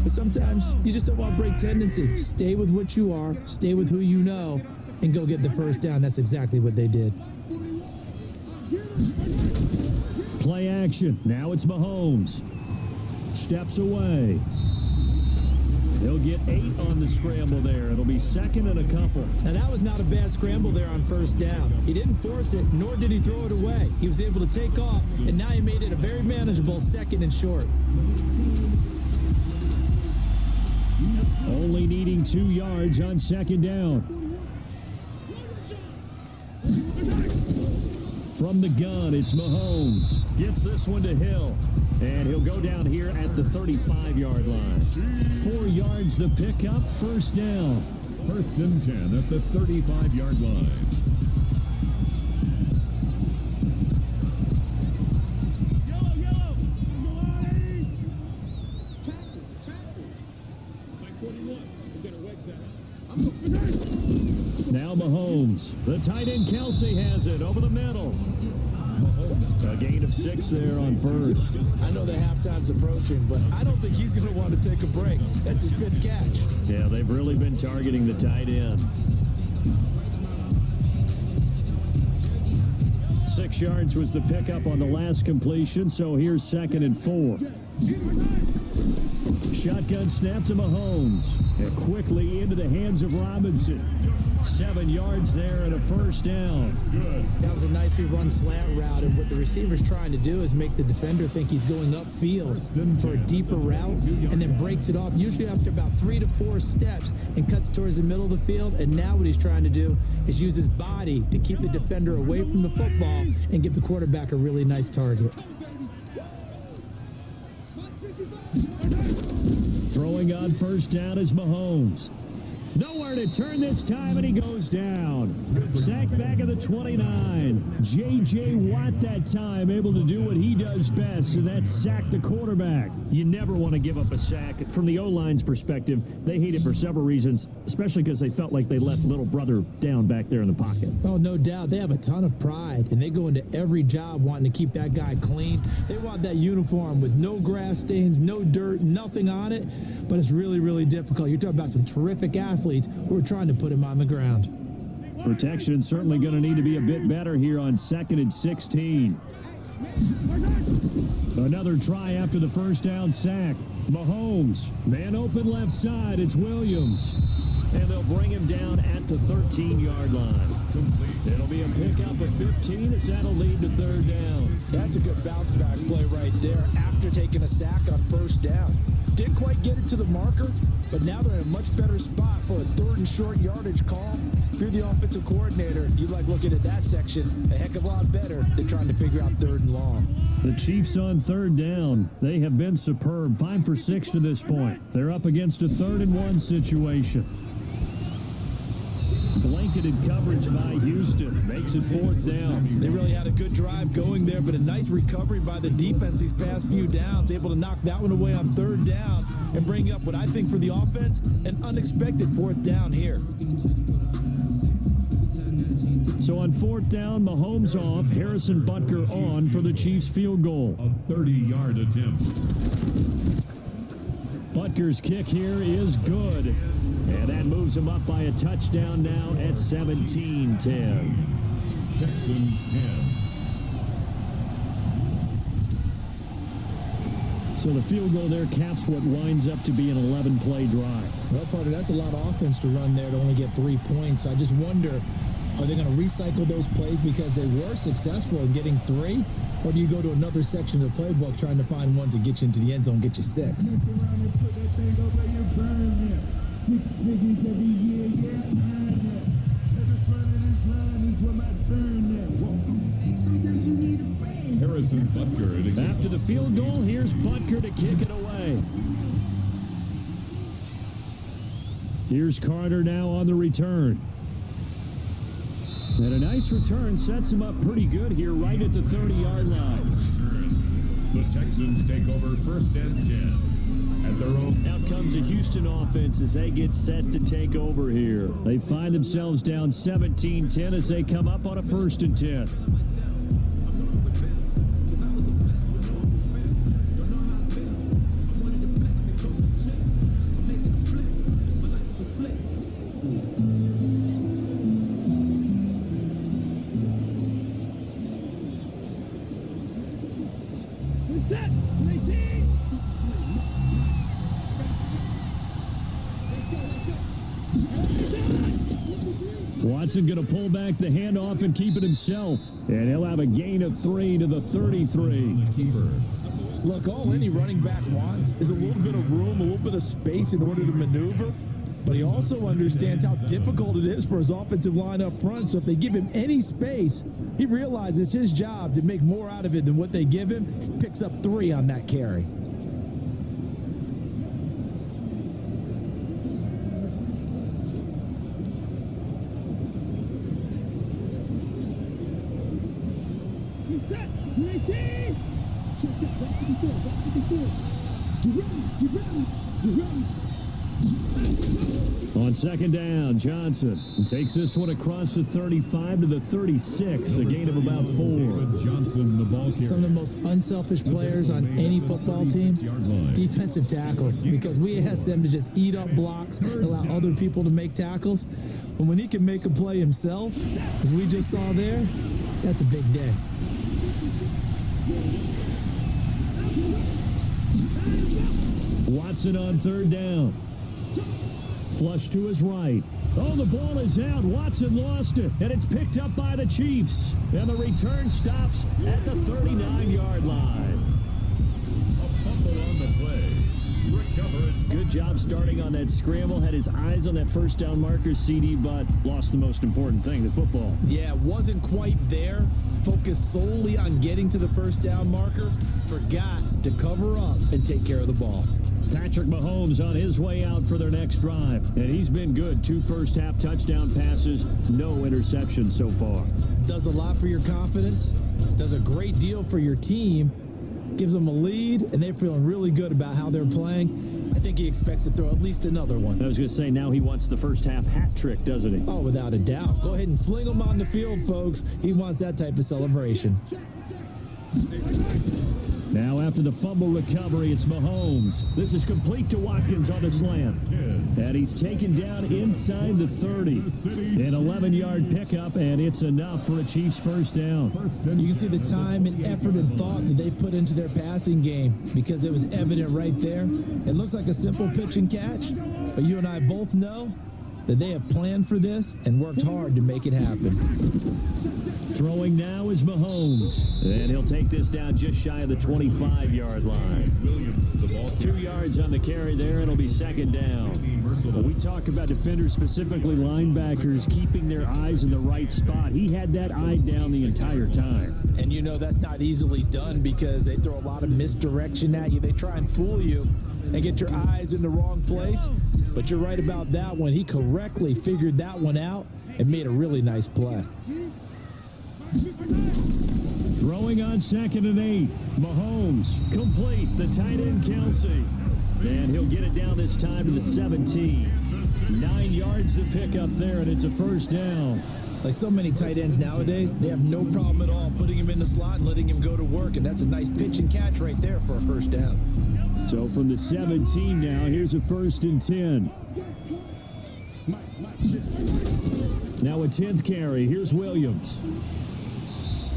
But sometimes you just don't want to break tendency. Stay with what you are, stay with who you know, and go get the 1st down. That's exactly what they did. Play action. Now it's Mahomes. Steps away. He'll get 8 on the scramble there. It'll be 2nd and a couple. Now, that was not a bad scramble there on 1st down. He didn't force it, nor did he throw it away. He was able to take off, and now he made it a very manageable 2nd and short. Only needing 2 yards on 2nd down. From the gun, it's Mahomes. Gets this one to Hill. And he'll go down here at the 35-yard line. 4 yards the pickup, 1st down. 1st and 10 at the 35-yard line. Yellow. Tackle. Mike 41. You better wedge that. Now Mahomes. The tight end Kelsey has it over the middle. A gain of 6 there on 1st. I know the halftime's approaching, but I don't think he's going to want to take a break. That's his 5th catch. Yeah, they've really been targeting the tight end. 6 yards was the pickup on the last completion, so here's 2nd and 4. Shotgun snap to Mahomes. And quickly into the hands of Robinson. 7 yards there and a 1st down. That was a nicely run slant route, and what the receiver's trying to do is make the defender think he's going upfield for a deeper route, and then breaks it off, usually after about 3 to 4 steps, and cuts towards the middle of the field. And now what he's trying to do is use his body to keep the defender away from the football and give the quarterback a really nice target. Throwing on 1st down is Mahomes. Nowhere to turn this time, and he goes down. Sacked back at the 29. J.J. Watt that time able to do what he does best, and that's sack the quarterback. You never want to give up a sack. From the O-line's perspective, they hate it for several reasons, especially because they felt like they let little brother down back there in the pocket. Oh, no doubt. They have a ton of pride, and they go into every job wanting to keep that guy clean. They want that uniform with no grass stains, no dirt, nothing on it, but it's really, really difficult. You're talking about some terrific athletes who are trying to put him on the ground. Protection certainly going to need to be a bit better here on 2nd and 16. Another try after the 1st down sack. Mahomes, man open left side, it's Williams. and they'll bring him down at the 13-yard line. It'll be a pickup of 15 as that'll lead to third down. That's a good bounce-back play right there after taking a sack on first down. Didn't quite get it to the marker, but now they're in a much better spot for a third and short yardage call. If you're the offensive coordinator, you like looking at that section a heck of a lot better than trying to figure out third and long. The Chiefs on third down. They have been superb, 5 for 6 to this point. They're up against a 3rd and 1 situation. Blanketed coverage by Houston makes it 4th down. They really had a good drive going there, but a nice recovery by the defense these past few downs, able to knock that one away on 3rd down and bring up what I think for the offense, an unexpected 4th down here. So on 4th down, Mahomes off, Harrison Butker on for the Chiefs field goal. A 30-yard attempt. Butker's kick here is good. And that moves him up by a touchdown now at 17-10. Texans 10. So the field goal there caps what winds up to be an 11-play drive. Well, partner, that's a lot of offense to run there to only get 3 points. So I just wonder, are they going to recycle those plays because they were successful in getting 3? Or do you go to another section of the playbook trying to find ones that get you into the end zone, get you 6? Six figures every year, yeah, earn that. At the front of this line is where my turn at. Sometimes you need a friend. Harrison Butker. After the field goal, here's Butker to kick it away. Here's Carter now on the return. And a nice return sets him up pretty good here right at the 30-yard line. The Texans take over 1st and 10. At their own. Out comes the Houston offense as they get set to take over here. They find themselves down 17-10 as they come up on a 1st and 10. Set, 19. Watson going to pull back the handoff and keep it himself. And he'll have a gain of 3 to the 33. Look, all any running back wants is a little bit of room, a little bit of space in order to maneuver. But he also understands how difficult it is for his offensive line up front. So if they give him any space, he realizes his job to make more out of it than what they give him. Picks up 3 on that carry. Set, 19. Check, back 54, back 54. Get ready. On 2nd down, Johnson takes this one across the 35 to the 36, a gain of about 4. Johnson, the ball carrier. Some of the most unselfish players on any football team, defensive tackles, because we ask them to just eat up blocks and allow other people to make tackles. But when he can make a play himself, as we just saw there, that's a big day. Watson on 3rd down. Flush to his right. Oh, the ball is out. Watson lost it, and it's picked up by the Chiefs. And the return stops at the 39-yard line. A fumble on the play. Recovered. Good job starting on that scramble. Had his eyes on that first down marker, CD, but lost the most important thing, the football. Yeah, wasn't quite there. Focused solely on getting to the first down marker. Forgot to cover up and take care of the ball. Patrick Mahomes on his way out for their next drive. And he's been good. 2 first-half touchdown passes, no interceptions so far. Does a lot for your confidence. Does a great deal for your team. Gives them a lead, and they're feeling really good about how they're playing. I think he expects to throw at least another one. I was going to say, now he wants the first-half hat trick, doesn't he? Oh, without a doubt. Go ahead and fling him on the field, folks. He wants that type of celebration. Now after the fumble recovery, it's Mahomes. This is complete to Watkins on the slant. And he's taken down inside the 30. An 11-yard pickup, and it's enough for a Chiefs first down. You can see the time and effort and thought that they've put into their passing game because it was evident right there. It looks like a simple pitch and catch, but you and I both know that they have planned for this and worked hard to make it happen. Throwing now is Mahomes, and he'll take this down just shy of the 25-yard line. 2 yards on the carry there, and it'll be second down. Well, we talk about defenders, specifically linebackers, keeping their eyes in the right spot. He had that eye down the entire time. And you know that's not easily done because they throw a lot of misdirection at you. They try and fool you and get your eyes in the wrong place. But you're right about that one. He correctly figured that one out and made a really nice play. Throwing on 2nd and 8. Mahomes complete. The tight end Kelsey. And he'll get it down this time to the 17. 9 yards to pick up there, and it's a first down. Like so many tight ends nowadays, they have no problem at all putting him in the slot and letting him go to work. And that's a nice pitch and catch right there for a first down. So from the 17 now, here's a 1st and 10. Now a 10th carry. Here's Williams.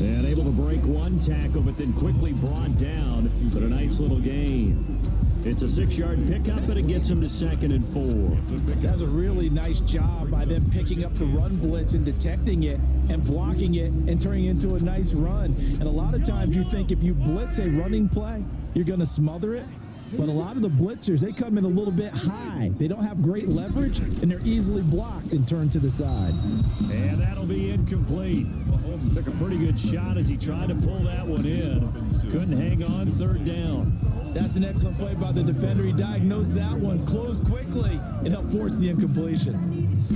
And able to break one tackle, but then quickly brought down. But a nice little gain. It's a 6-yard pickup, but it gets him to 2nd and 4. That's a really nice job by them picking up the run blitz and detecting it and blocking it and turning it into a nice run. And a lot of times you think if you blitz a running play, you're going to smother it. But a lot of the blitzers, they come in a little bit high. They don't have great leverage, and they're easily blocked and turned to the side. And that'll be incomplete. Mahomes took a pretty good shot as he tried to pull that one in. Couldn't hang on, 3rd down. That's an excellent play by the defender. He diagnosed that one, closed quickly, and helped force the incompletion.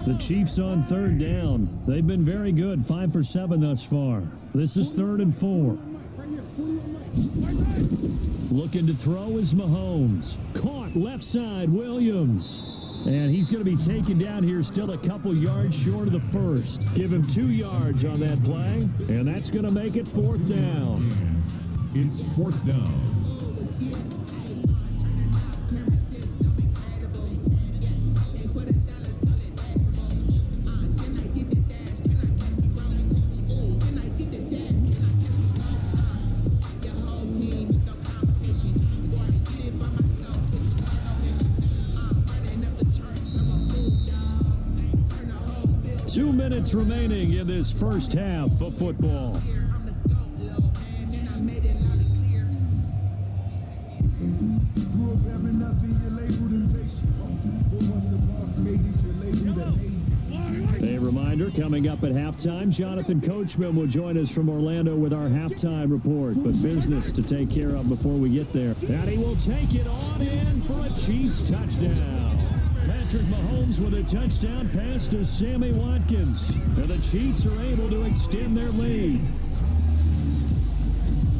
The Chiefs on 3rd down. They've been very good, 5 for 7 thus far. This is 3rd and 4. Looking to throw is Mahomes. Caught left side, Williams. And he's going to be taken down here, still a couple yards short of the first. Give him 2 yards on that play, and that's going to make it 4th down. It's 4th down. Minutes remaining in this first half of football. Grew up having nothing, you're labeled impatient. But once the boss made this, you're labeled amazing. A reminder, coming up at halftime, Jonathan Coachman will join us from Orlando with our halftime report. But business to take care of before we get there. And he will take it on in for a Chiefs touchdown. Patrick Mahomes with a touchdown pass to Sammy Watkins. And the Chiefs are able to extend their lead.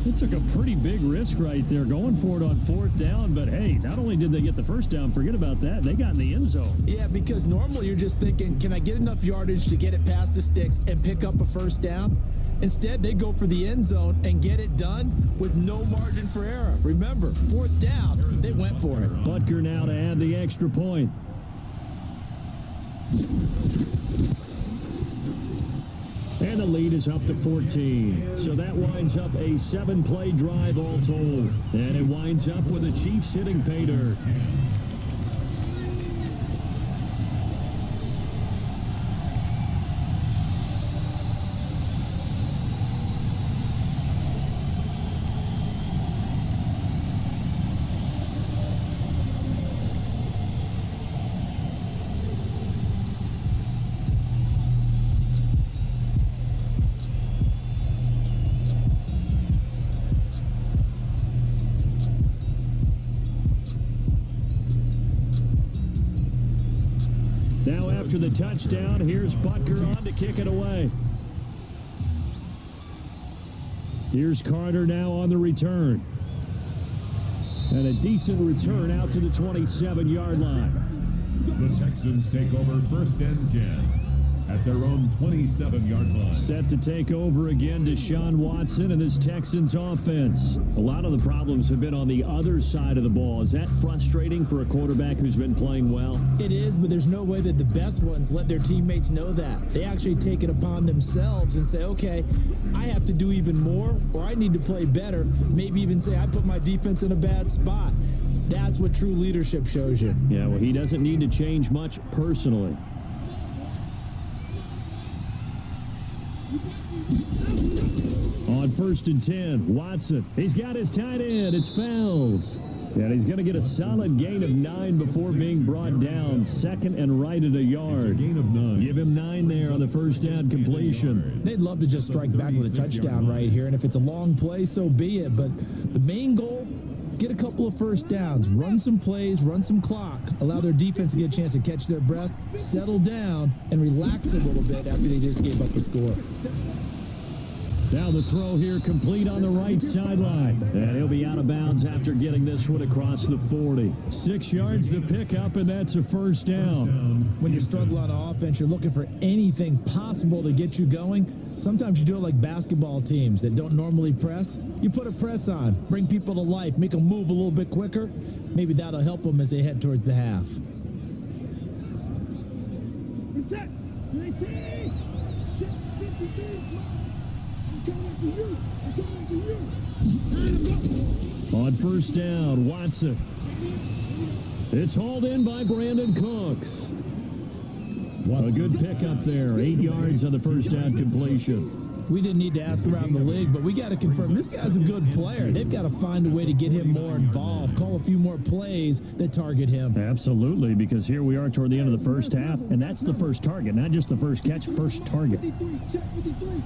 It took a pretty big risk right there going for it on 4th down. But, hey, not only did they get the first down, forget about that, they got in the end zone. Yeah, because normally you're just thinking, can I get enough yardage to get it past the sticks and pick up a first down? Instead, they go for the end zone and get it done with no margin for error. Remember, 4th down, they went for it. Butker now to add the extra point. And the lead is up to 14. So that winds up a 7-play drive all told. And it winds up with the Chiefs hitting pay dirt. Now after the touchdown, here's Butker on to kick it away. Here's Carter now on the return. And a decent return out to the 27-yard line. The Texans take over 1st and 10. at their own 27-yard line. Set to take over again, Deshaun Watson and this Texans offense. A lot of the problems have been on the other side of the ball. Is that frustrating for a quarterback who's been playing well? It is, but there's no way that the best ones let their teammates know that. They actually take it upon themselves and say, okay, I have to do even more, or I need to play better. Maybe even say, I put my defense in a bad spot. That's what true leadership shows you. Yeah, well, he doesn't need to change much personally. On 1st and 10, Watson. He's got his tight end. It's Fells. And he's going to get a solid gain of 9 before being brought down. Second and right at a yard. Gain of 9. Give him 9 there on the first down completion. They'd love to just strike back with a touchdown right here, and if it's a long play, so be it. But the main goal, get a couple of first downs, run some plays, run some clock, allow their defense to get a chance to catch their breath, settle down, and relax a little bit after they just gave up a score. Now the throw here complete on the right sideline. And he'll be out of bounds after getting this one across the 40. 6 yards the pickup, and that's a first down. When you're struggling on offense, you're looking for anything possible to get you going. Sometimes you do it like basketball teams that don't normally press. You put a press on, bring people to life, make them move a little bit quicker. Maybe that'll help them as they head towards the half. Reset. 19. Check 53. I'm coming after you. I'm coming after you. On first down, Watson. It's hauled in by Brandon Cooks. A good pickup there. 8 yards on the first down completion. We didn't need to ask around the league, but we got to confirm this guy's a good player. They've got to find a way to get him more involved, call a few more plays that target him. Absolutely, because here we are toward the end of the first half, and that's the first target, not just the first catch, first target. 53. Check 53.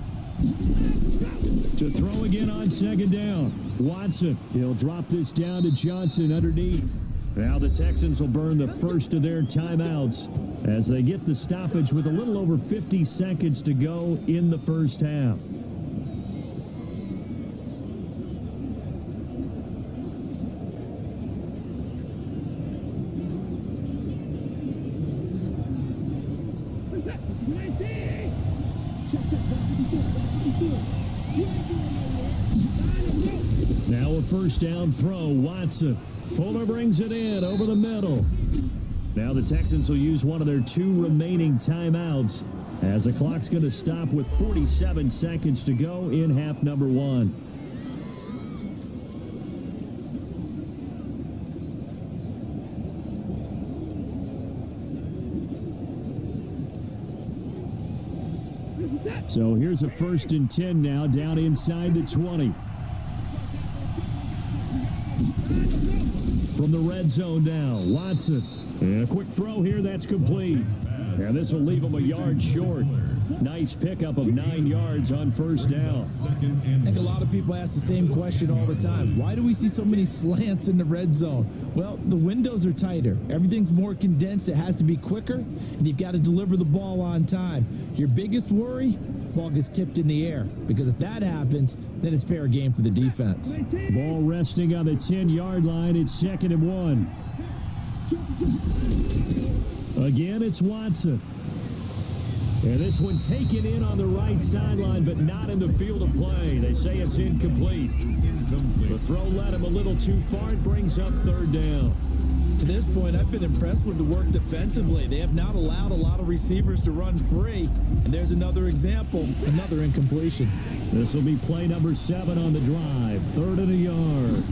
To throw again on second down. Watson, he'll drop this down to Johnson underneath. Now the Texans will burn the first of their timeouts as they get the stoppage with a little over 50 seconds to go in the first half. Reset. 19. Check 54. You ain't going nowhere. Now a first down throw. Watson. Fuller brings it in over the middle. Now the Texans will use one of their 2 remaining timeouts as the clock's going to stop with 47 seconds to go in half number 1. So here's a 1st and 10 now down inside the 20. From the red zone now, Watson. And a quick throw here, that's complete. And this will leave him a yard short. Nice pickup of 9 yards on first down. I think a lot of people ask the same question all the time. Why do we see so many slants in the red zone? Well, the windows are tighter. Everything's more condensed. It has to be quicker, and you've got to deliver the ball on time. Your biggest worry? Ball gets tipped in the air, because if that happens, then it's fair game for the defense. Ball resting on the 10-yard line. It's 2nd and 1. Again, it's Watson. And this one taken in on the right sideline, but not in the field of play. They say it's incomplete. The throw led him a little too far. It brings up 3rd down. To this point, I've been impressed with the work defensively. They have not allowed a lot of receivers to run free. And there's another example, another incompletion. This will be play number 7 on the drive. 3rd and a yard.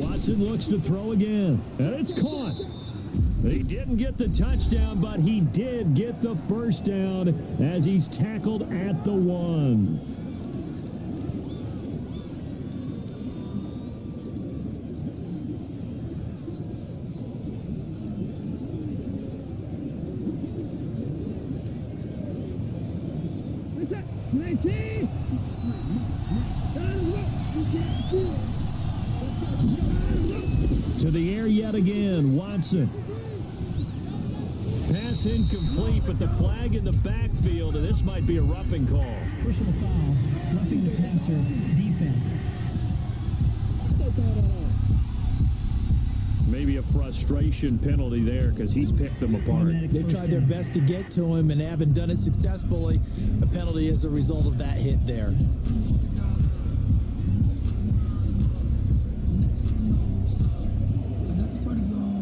Watson looks to throw again. And it's caught. He didn't get the touchdown, but he did get the first down as he's tackled at the 1. Reset. 19. To the air yet again, Watson. Pass incomplete, but the flag in the backfield, and this might be a roughing call. Personal foul, roughing the passer, defense. maybe a frustration penalty there because he's picked them apart. They've tried their best to get to him and haven't done it successfully. A penalty as a result of that hit there.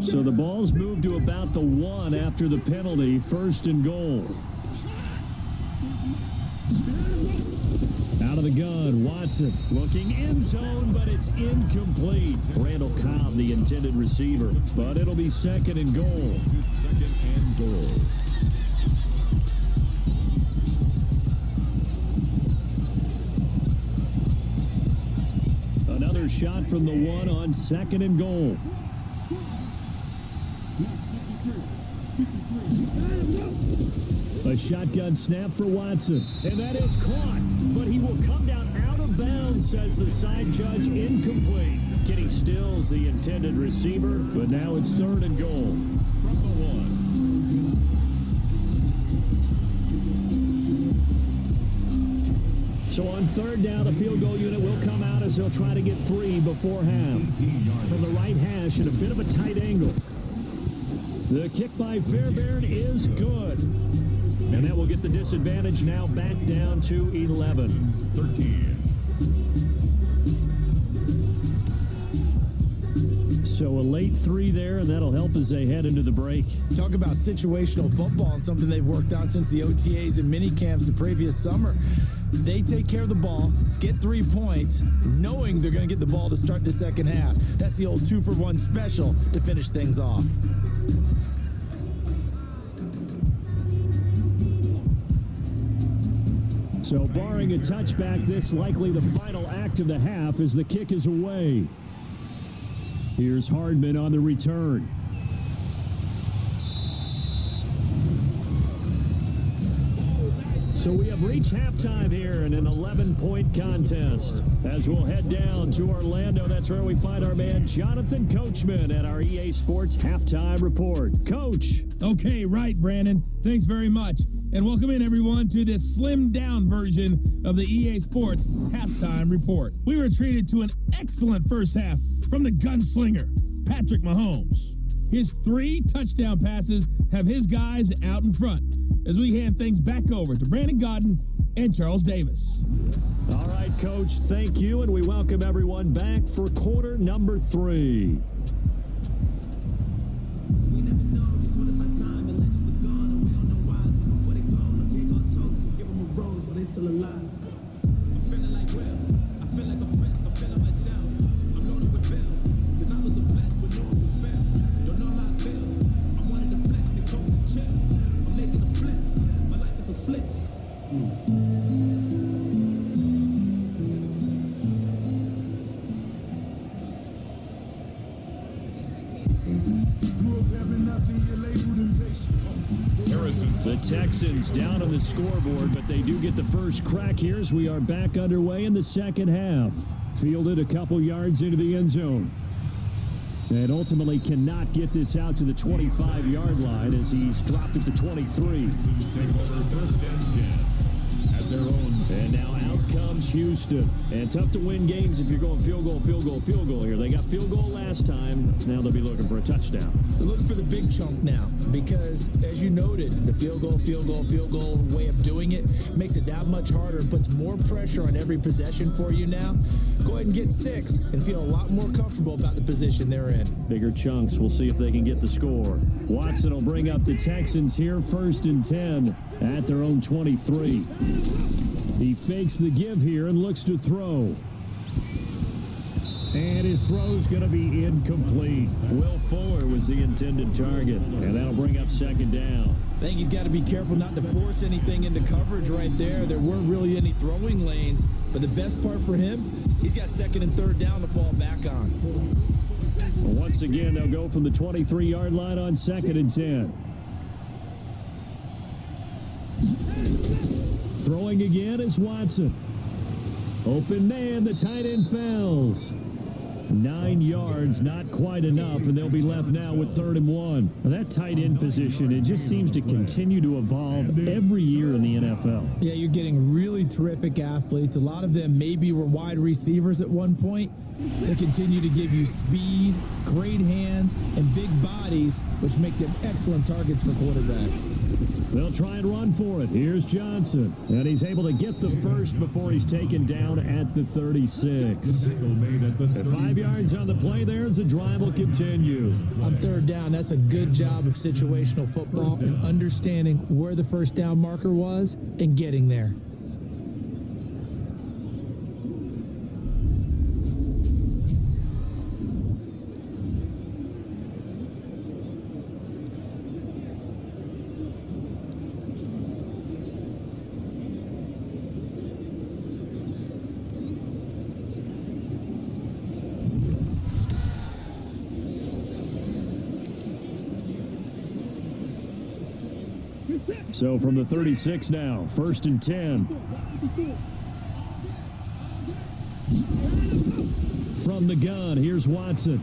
So the ball's moved to about the 1 after the penalty. 1st and goal. Out of the gun, Watson looking end zone, but it's incomplete. Randall Cobb, the intended receiver, but it'll be 2nd and goal. 2nd and goal. Another shot from the 1 on 2nd and goal. A shotgun snap for Watson, and that is caught, but he will come down out of bounds, says the side judge. Incomplete. Kenny Stills, the intended receiver, but now it's 3rd and goal. From the 1. So on 3rd down, the field goal unit will come out as they'll try to get 3 before half. From the right hash at a bit of a tight angle. The kick by Fairbairn is good. And that will get the disadvantage now back down to 11. 13. So a late 3 there, and that'll help as they head into the break. Talk about situational football and something they've worked on since the OTAs and mini camps the previous summer. They take care of the ball, get 3 points, knowing they're going to get the ball to start the second half. That's the old 2-for-1 special to finish things off. So barring a touchback, this likely the final act of the half as the kick is away. Here's Hardman on the return. So we have reached halftime here in an 11-point contest. As we'll head down to Orlando, that's where we find our man Jonathan Coachman at our EA Sports Halftime Report. Coach. Okay, right, Brandon. Thanks very much. And welcome in, everyone, to this slimmed-down version of the EA Sports Halftime Report. We were treated to an excellent first half from the gunslinger, Patrick Mahomes. His 3 touchdown passes have his guys out in front as we hand things back over to Brandon Godden and Charles Davis. All right, Coach, thank you, and we welcome everyone back for quarter number 3. Still alive. I'm feeling like Will. I feel like a prince. I'm feeling myself. I'm loaded with bills. Cause I was a blessed when no one was fair. Don't know how it feels. I wanted to flex and cope and chill. I'm making a flip. My life is a flick. Grew up having nothing, you're labeled impatient. The Texans down on the scoreboard, but they do get the first crack here as we are back underway in the second half. Fielded a couple yards into the end zone. And ultimately cannot get this out to the 25-yard line as he's dropped at the 23. Take over 1st and 10 at their own. And now out comes Houston. And tough to win games if you're going field goal here. They got field goal last time. Now they'll be looking for a touchdown. They're looking for the big chunk now because, as you noted, the field goal way of doing it makes it that much harder and puts more pressure on every possession for you now. Go ahead and get 6 and feel a lot more comfortable about the position they're in. Bigger chunks. We'll see if they can get the score. Watson will bring up the Texans here, 1st and 10 at their own 23. He fakes the give here and looks to throw. And his throw's going to be incomplete. Will Fuller was the intended target, and that'll bring up 2nd down. I think he's got to be careful not to force anything into coverage right there. There weren't really any throwing lanes, but the best part for him, he's got 2nd and 3rd down to fall back on. Well, once again, they'll go from the 23-yard line on 2nd and 10. Throwing again is Watson. Open man, the tight end fouls. 9 yards, not quite enough, and they'll be left now with 3rd and 1. Now, that tight end position, it just seems to continue to evolve every year in the NFL. Yeah, you're getting really terrific athletes. A lot of them maybe were wide receivers at one point. They continue to give you speed, great hands, and big bodies, which make them excellent targets for quarterbacks. They'll try and run for it. Here's Johnson, and he's able to get the first before he's taken down at the 36. At 5 yards on the play there, as the drive will continue. On third down, that's a good job of situational football and understanding where the first down marker was and getting there. So from the 36 now, 1st and 10. From the gun, here's Watson.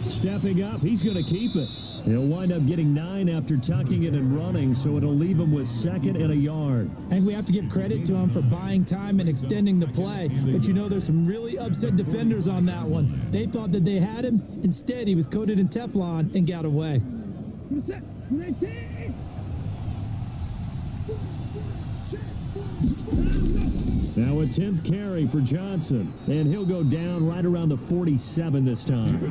Stepping up, he's going to keep it. He'll wind up getting 9 after tucking it and running, so it'll leave him with 2nd and a yard. And we have to give credit to him for buying time and extending the play. But you know, there's some really upset defenders on that one. They thought that they had him. Instead, he was coated in Teflon and got away. Now a 10th carry for Johnson, and he'll go down right around the 47 this time.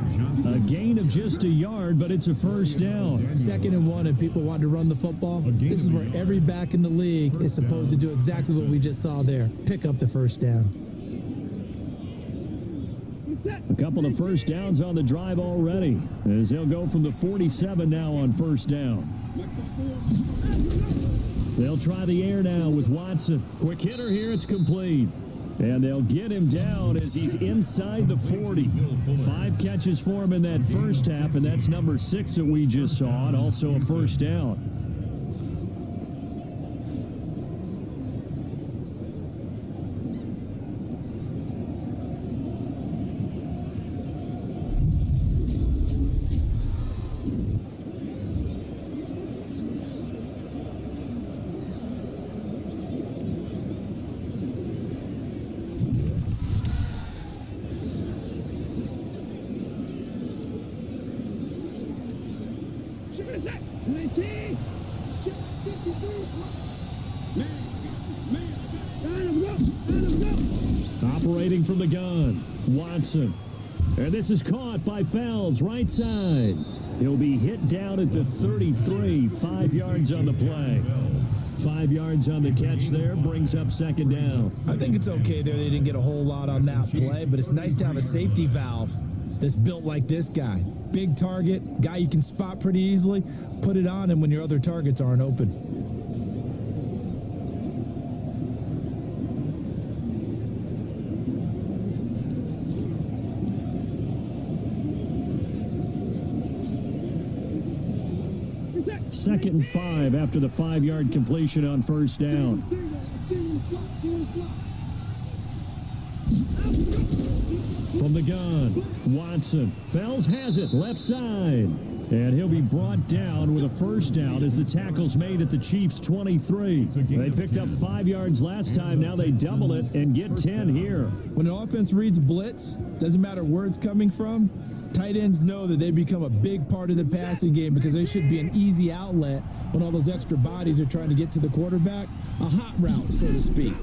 A gain of just a yard, but it's a first down. 2nd and 1, and people want to run the football. This is where every back in the league is supposed to do exactly what we just saw there. Pick up the first down. A couple of first downs on the drive already, as they'll go from the 47 now on first down. They'll try the air now with Watson. Quick hitter here, it's complete. And they'll get him down as he's inside the 40. 5 catches for him in that first half, and that's number 6 that we just saw, and also a first down. Operating from the gun, Watson. And this is caught by Fells, right side. He'll be hit down at the 33, 5 yards on the play. 5 yards on the catch there, brings up 2nd down. I think it's okay there. They didn't get a whole lot on that play, but it's nice to have a safety valve that's built like this guy. Big target, guy you can spot pretty easily. Put it on him when your other targets aren't open. Second and 5 after the 5-yard completion on first down. From the gun, Watson. Fells has it, left side. And he'll be brought down with a first down as the tackle's made at the Chiefs' 23. They picked up 5 yards last time. Now they double it and get 10 here. When an offense reads blitz, doesn't matter where it's coming from, tight ends know that they become a big part of the passing game because they should be an easy outlet when all those extra bodies are trying to get to the quarterback. A hot route, so to speak.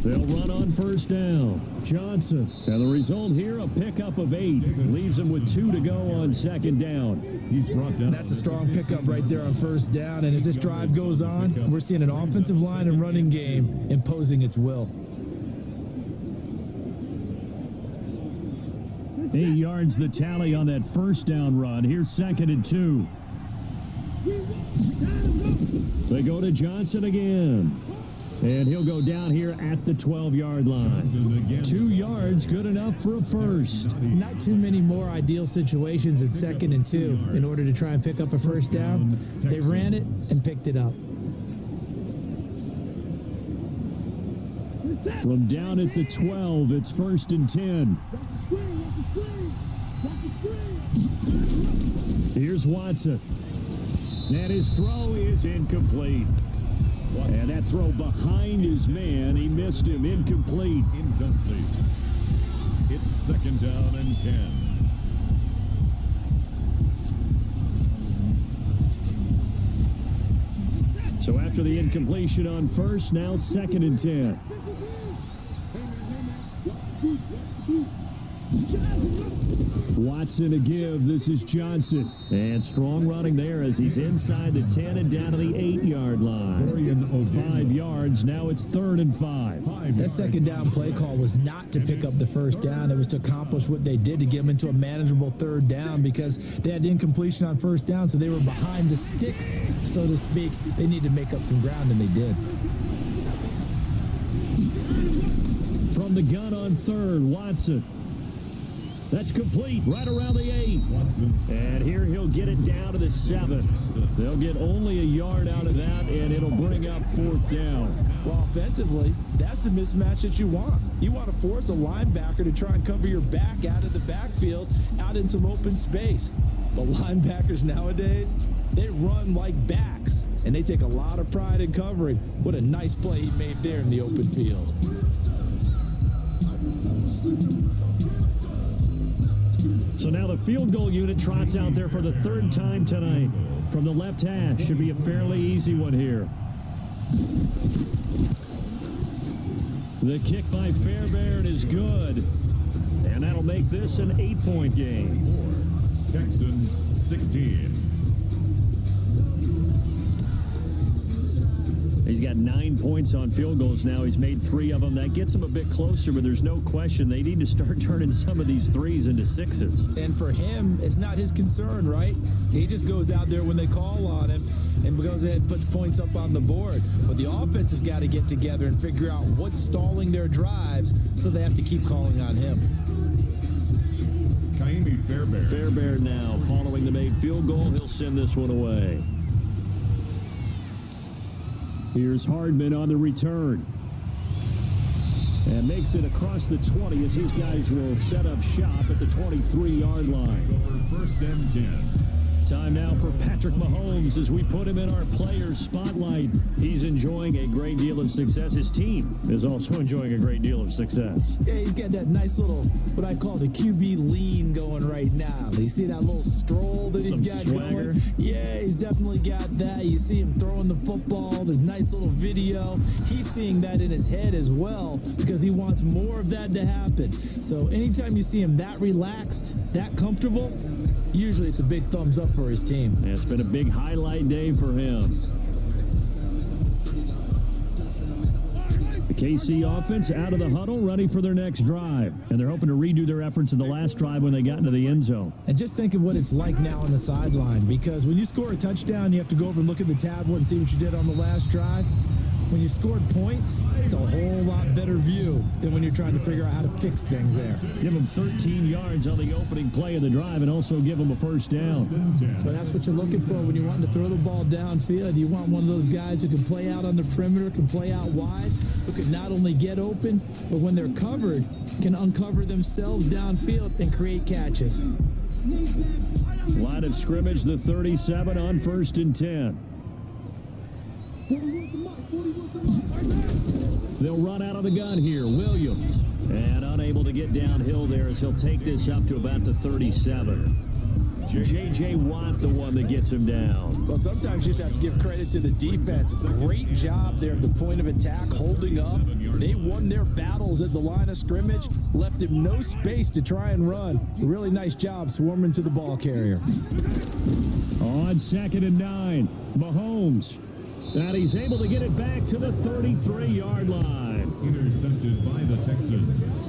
They'll run on first down. Johnson. And the result here, a pickup of 8. Leaves them with 2 to go on 2nd down. He's brought down. That's a strong pickup right there on first down. And as this drive goes on, we're seeing an offensive line and running game imposing its will. 8 yards the tally on that first down run. Here's 2nd and 2. They go to Johnson again. And he'll go down here at the 12-yard line. 2 yards, good enough for a first. Not too many more ideal situations at 2nd and 2 in order to try and pick up a first down. They ran it and picked it up. From down at the 12, it's 1st and 10. Here's Watson. And his throw is incomplete. And that throw behind his man, he missed him. Incomplete. It's second down and 10. So after the incompletion on first, now second and 10. Watson to give. This is Johnson. And strong running there as he's inside the 10 and down to the 8-yard line. 5 yards. Now it's 3rd and 5. That second down play call was not to pick up the first down. It was to accomplish what they did to get them into a manageable 3rd down because they had incompletion on first down, so they were behind the sticks, so to speak. They needed to make up some ground, and they did. From the gun on 3rd, Watson. That's complete right around the 8. And here he'll get it down to the 7. They'll get only a yard out of that, and it'll bring up 4th down. Well, offensively, that's the mismatch that you want. You want to force a linebacker to try and cover your back out of the backfield, out in some open space. But linebackers nowadays, they run like backs, and they take a lot of pride in covering. What a nice play he made there in the open field. So now the field goal unit trots out there for the 3rd time tonight. From the left hash, should be a fairly easy one here. The kick by Fairbairn is good. And that'll make this an 8-point game. Texans 16. He's got 9 points on field goals now. He's made 3 of them. That gets him a bit closer, but there's no question they need to start turning some of these 3s into 6s. And for him, it's not his concern, right? He just goes out there when they call on him and goes ahead and puts points up on the board. But the offense has got to get together and figure out what's stalling their drives, so they have to keep calling on him. Fairbairn now, following the made field goal, he'll send this one away. Here's Hardman on the return. And makes it across the 20 as his guys will set up shop at the 23-yard line. 1st and 10. Time now for Patrick Mahomes as we put him in our players spotlight. He's enjoying a great deal of success. His team is also enjoying a great deal of success. Yeah, he's got that nice little, what I call the QB lean going right now. You see that little stroll that he's got swagger going? Yeah, he's definitely got that. You see him throwing the football, the nice little video. He's seeing that in his head as well because he wants more of that to happen. So anytime you see him that relaxed, that comfortable, usually it's a big thumbs up for his team. And it's been a big highlight day for him. The KC offense out of the huddle, ready for their next drive. And they're hoping to redo their efforts in the last drive when they got into the end zone. And just think of what it's like now on the sideline, because when you score a touchdown, you have to go over and look at the tablet and see what you did on the last drive. When you scored points, it's a whole lot better view than when you're trying to figure out how to fix things there. Give them 13 yards on the opening play of the drive and also give them a first down. But that's what you're looking for when you want to throw the ball downfield. You want one of those guys who can play out on the perimeter, can play out wide, who can not only get open, but when they're covered, can uncover themselves downfield and create catches. Line of scrimmage, the 37 on 1st and 10. They'll run out of the gun here. Williams. And unable to get downhill there as he'll take this up to about the 37. J.J. Watt, the one that gets him down. Well, sometimes you just have to give credit to the defense. Great job there at the point of attack, holding up. They won their battles at the line of scrimmage, left him no space to try and run. Really nice job swarming to the ball carrier. On 2nd and 9, Mahomes. And he's able to get it back to the 33-yard line. Intercepted by the Texans.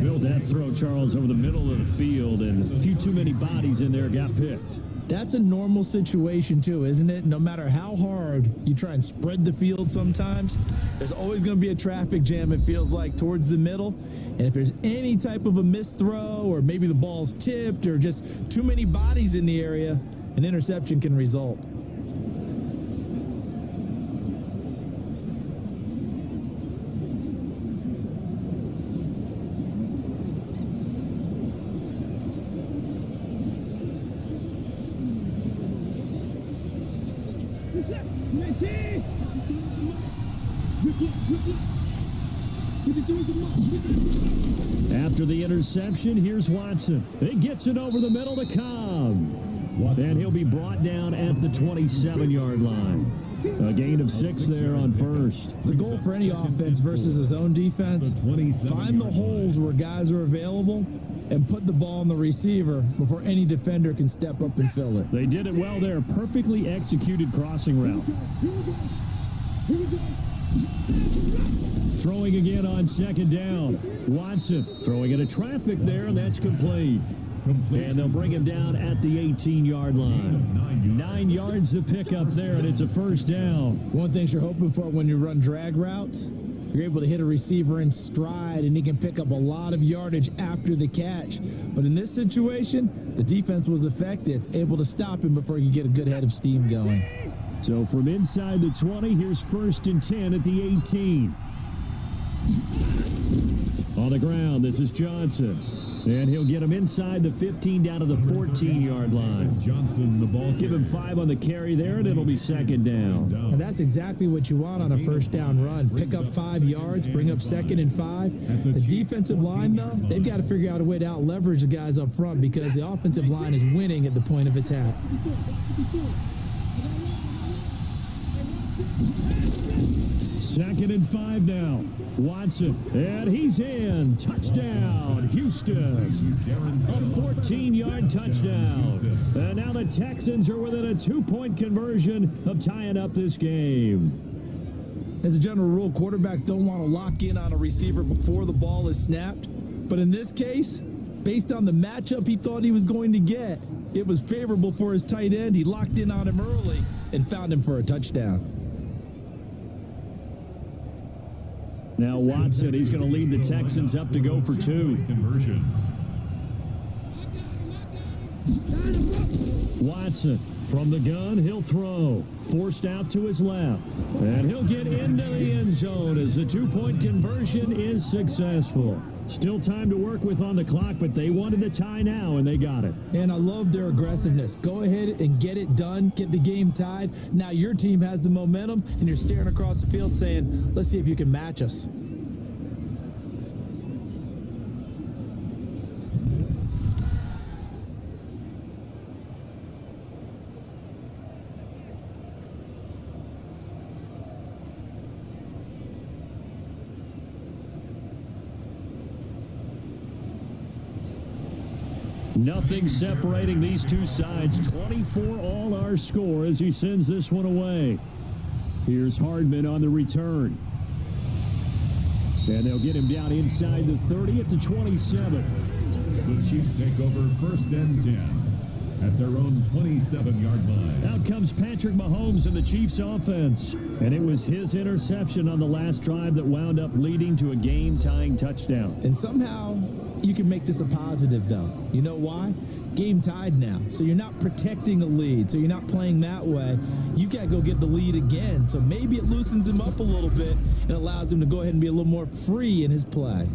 Built that throw, Charles, over the middle of the field, and a few too many bodies in there got picked. That's a normal situation too, isn't it? No matter how hard you try and spread the field sometimes, there's always going to be a traffic jam, it feels like, towards the middle. And if there's any type of a missed throw, or maybe the ball's tipped, or just too many bodies in the area, an interception can result. After the interception, here's Watson. He gets it over the middle to Cobb. And he'll be brought down at the 27-yard line. A gain of 6 there on first. The goal for any offense versus his own defense, find the holes where guys are available and put the ball on the receiver before any defender can step up and fill it. They did it well there. Perfectly executed crossing route. Throwing again on second down. Watson throwing into traffic there, and that's complete. And they'll bring him down at the 18-yard line. 9 yards to pick up there, and it's a first down. One thing you're hoping for when you run drag routes, you're able to hit a receiver in stride, and he can pick up a lot of yardage after the catch. But in this situation, the defense was effective, able to stop him before he could get a good head of steam going. So from inside the 20, here's 1st and 10 at the 18. On the ground, this is Johnson. And he'll get him inside the 15 down to the 14-yard line. Johnson, the ball. Give him 5 on the carry there, and it'll be second down. And that's exactly what you want on a first down run. Pick up 5 yards, bring up 2nd and 5. The defensive line, though, they've got to figure out a way to out-leverage the guys up front because the offensive line is winning at the point of attack. Second and 5 now. Watson, and he's in. Touchdown, Houston. A 14-yard touchdown. And now the Texans are within a 2-point conversion of tying up this game. As a general rule, quarterbacks don't want to lock in on a receiver before the ball is snapped. But in this case, based on the matchup he thought he was going to get, it was favorable for his tight end. He locked in on him early and found him for a touchdown. Now Watson, he's going to lead the Texans up to go for 2. Watson from the gun, he'll throw. Forced out to his left. And he'll get into the end zone as the 2-point conversion is successful. Still time to work with on the clock, but they wanted the tie now, and they got it. And I love their aggressiveness. Go ahead and get it done. Get the game tied. Now your team has the momentum, and you're staring across the field saying, let's see if you can match us. Nothing separating these two sides. 24 all our score as he sends this one away. Here's Hardman on the return. And they'll get him down inside the 30 at the 27. The Chiefs take over 1st and 10 at their own 27-yard line. Out comes Patrick Mahomes in the Chiefs offense. And it was his interception on the last drive that wound up leading to a game-tying touchdown. And somehow you can make this a positive, though. You know why? Game tied now. So you're not protecting a lead. So you're not playing that way. You got to go get the lead again. So maybe it loosens him up a little bit and allows him to go ahead and be a little more free in his play.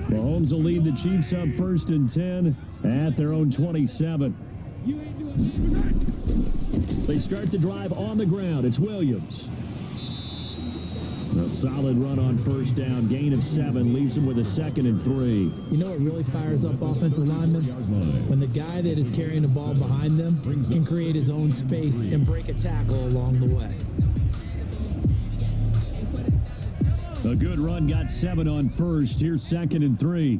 Mahomes will lead the Chiefs up 1st and 10 at their own 27. They start the drive on the ground. It's Williams. A solid run on 1st down. Gain of 7 leaves him with a 2nd and 3. You know what really fires up offensive linemen? When the guy that is carrying the ball behind them can create his own space and break a tackle along the way. A good run, got 7 on 1st. Here's 2nd and 3.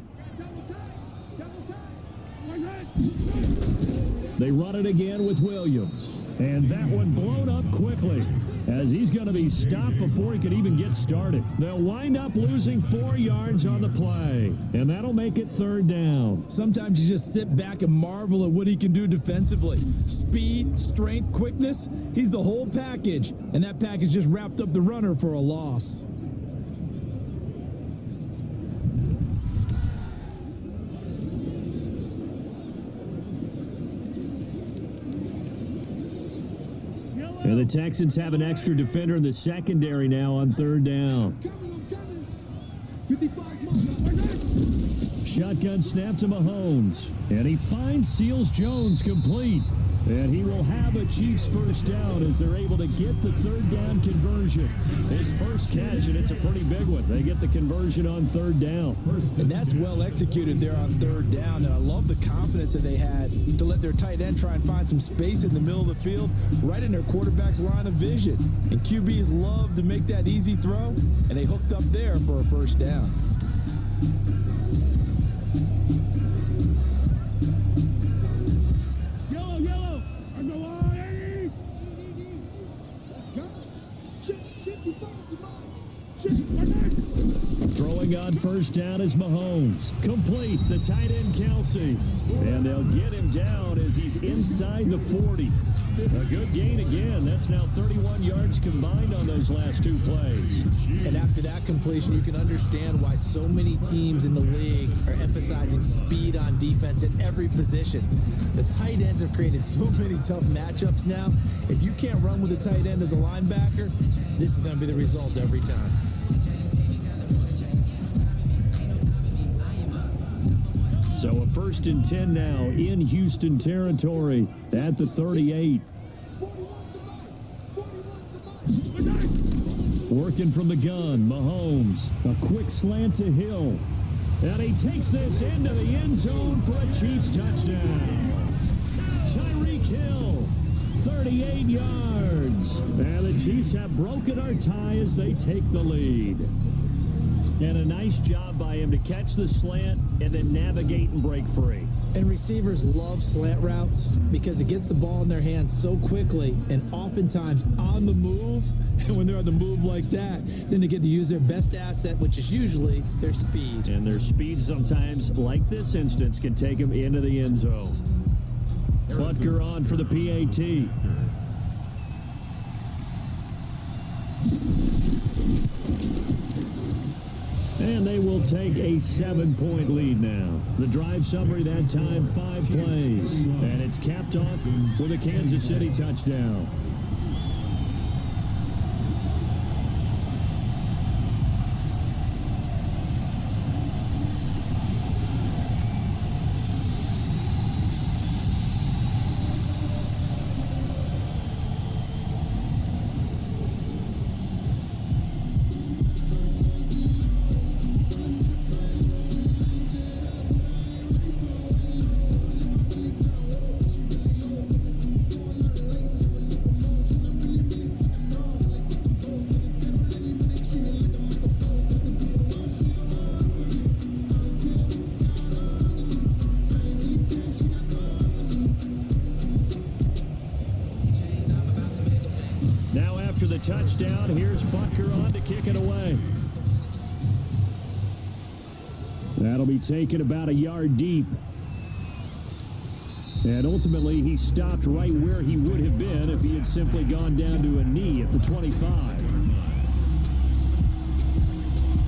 They run it again with Williams. And that one blown up quickly as he's going to be stopped before he could even get started. They'll wind up losing 4 yards on the play, and that'll make it 3rd down. Sometimes you just sit back and marvel at what he can do defensively. Speed, strength, quickness, he's the whole package, and that package just wrapped up the runner for a loss. And the Texans have an extra defender in the secondary now on 3rd down. Shotgun snap to Mahomes. And he finds Seals Jones complete. And he will have a Chiefs first down as they're able to get the third down conversion. His first catch, and it's a pretty big one. They get the conversion on third down. And that's well executed there on third down. And I love the confidence that they had to let their tight end try and find some space in the middle of the field, right in their quarterback's line of vision. And QBs love to make that easy throw, and they hooked up there for a first down. Yellow. I go on, Eddie. Let's go. Check 55. Throwing on first down is Mahomes. Complete, the tight end Kelsey. And they'll get him down as he's inside the 40. A good gain again. That's now 31 yards combined on those last two plays. And after that completion, you can understand why so many teams in the league are emphasizing speed on defense at every position. The tight ends have created so many tough matchups now. If you can't run with a tight end as a linebacker, this is going to be the result every time. So a 1st and 10 now in Houston territory at the 38. Working from the gun, Mahomes. A quick slant to Hill. And he takes this into the end zone for a Chiefs touchdown. Tyreek Hill, 38 yards. And the Chiefs have broken our tie as they take the lead. And a nice job by him to catch the slant and then navigate and break free. And receivers love slant routes because it gets the ball in their hands so quickly and oftentimes on the move. And when they're on the move like that, then they get to use their best asset, which is usually their speed. And their speed sometimes, like this instance, can take them into the end zone. Butker on for the PAT. And they will take a 7-point lead now. The drive summary that time, 5 plays. And it's capped off with a Kansas City touchdown. After the touchdown, here's Butker on to kick it away. That'll be taken about a yard deep. And ultimately, he stopped right where he would have been if he had simply gone down to a knee at the 25.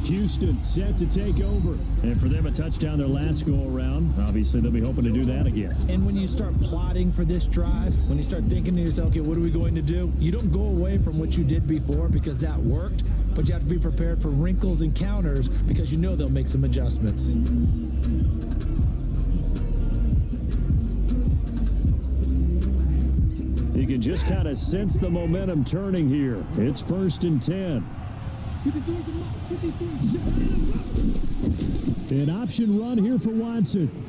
Houston set to take over. And for them, a touchdown their last go-around. Obviously, they'll be hoping to do that again. And when you start plotting for this drive, when you start thinking to yourself, okay, what are we going to do? You don't go away from what you did before because that worked, but you have to be prepared for wrinkles and counters because you know they'll make some adjustments. You can just kind of sense the momentum turning here. It's 1st and 10. An option run here for Watson.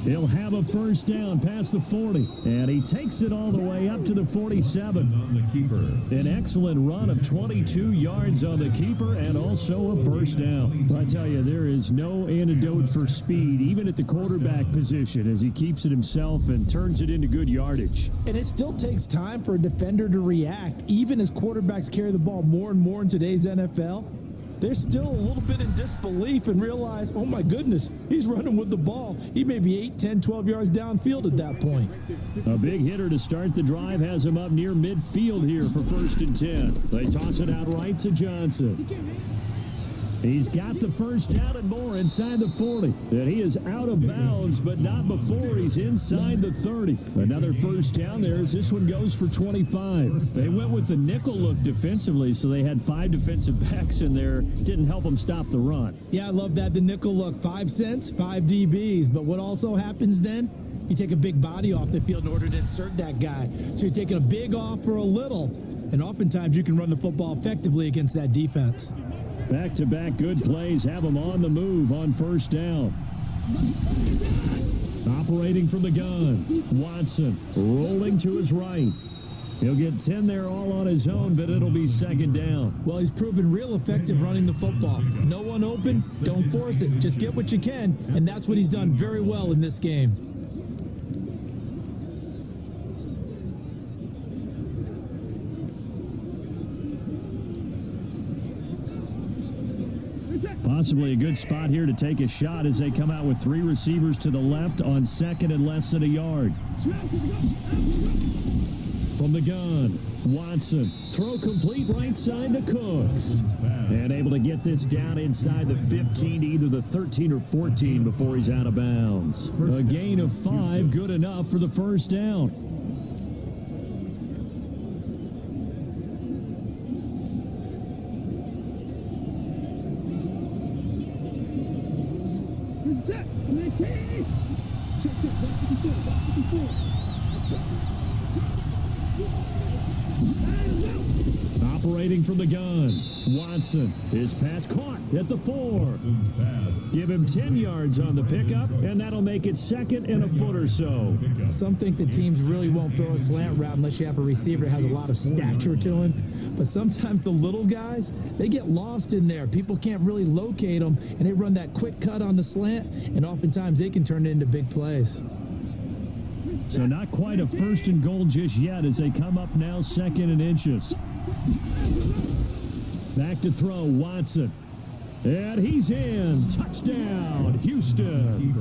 He'll have a first down past the 40, and he takes it all the way up to the 47. On the keeper. An excellent run of 22 yards on the keeper and also a first down. I tell you, there is no antidote for speed, even at the quarterback position, as he keeps it himself and turns it into good yardage. And it still takes time for a defender to react, even as quarterbacks carry the ball more and more in today's NFL. They're still a little bit in disbelief and realize, oh my goodness, he's running with the ball. He may be 8, 10, 12 yards downfield at that point. A big hitter to start the drive has him up near midfield here for 1st and 10. They toss it out right to Johnson. He's got the first down and more inside the 40. And he is out of bounds, but not before he's inside the 30. Another first down there as this one goes for 25. They went with the nickel look defensively, so they had 5 defensive backs in there. Didn't help them stop the run. Yeah, I love that. The nickel look, 5 cents, 5 DBs. But what also happens then? You take a big body off the field in order to insert that guy. So you're taking a big off for a little. And oftentimes you can run the football effectively against that defense. Back-to-back good plays have him on the move on first down. Operating from the gun, Watson rolling to his right. He'll get 10 there all on his own, but it'll be second down. Well, he's proven real effective running the football. No one open, don't force it. Just get what you can, and that's what he's done very well in this game. Possibly a good spot here to take a shot as they come out with 3 receivers to the left on second and less than a yard. From the gun, Watson, throw complete right side to Cooks. And able to get this down inside the 15 to either the 13 or 14 before he's out of bounds. A gain of 5, good enough for the first down. Set, check, 154. Operating from the gun, Watson. His pass caught at the 4. Give him 10 yards on the pickup, and that'll make it second and a foot or so. Some think that teams really won't throw a slant route unless you have a receiver that has a lot of stature to him. But sometimes the little guys, they get lost in there. People can't really locate them, and they run that quick cut on the slant, and oftentimes they can turn it into big plays. So not quite a first and goal just yet as they come up now second and inches. Back to throw, Watson. And he's in. Touchdown, Houston.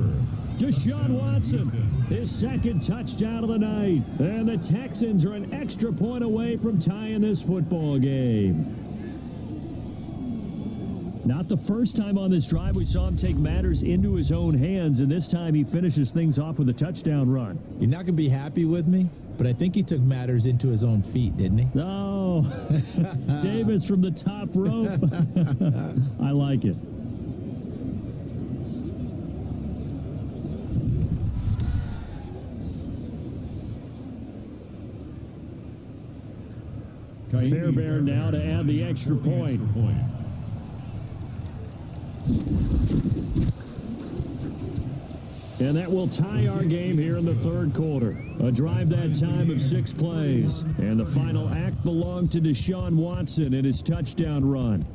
Deshaun Watson, his second touchdown of the night. And the Texans are an extra point away from tying this football game. Not the first time on this drive we saw him take matters into his own hands, and this time he finishes things off with a touchdown run. You're not going to be happy with me, but I think he took matters into his own feet, didn't he? No. Davis from the top rope. I like it. Fairbairn now to add the extra point. And that will tie our game here in the third quarter. A drive that time of 6 plays. And the final act belonged to Deshaun Watson in his touchdown run.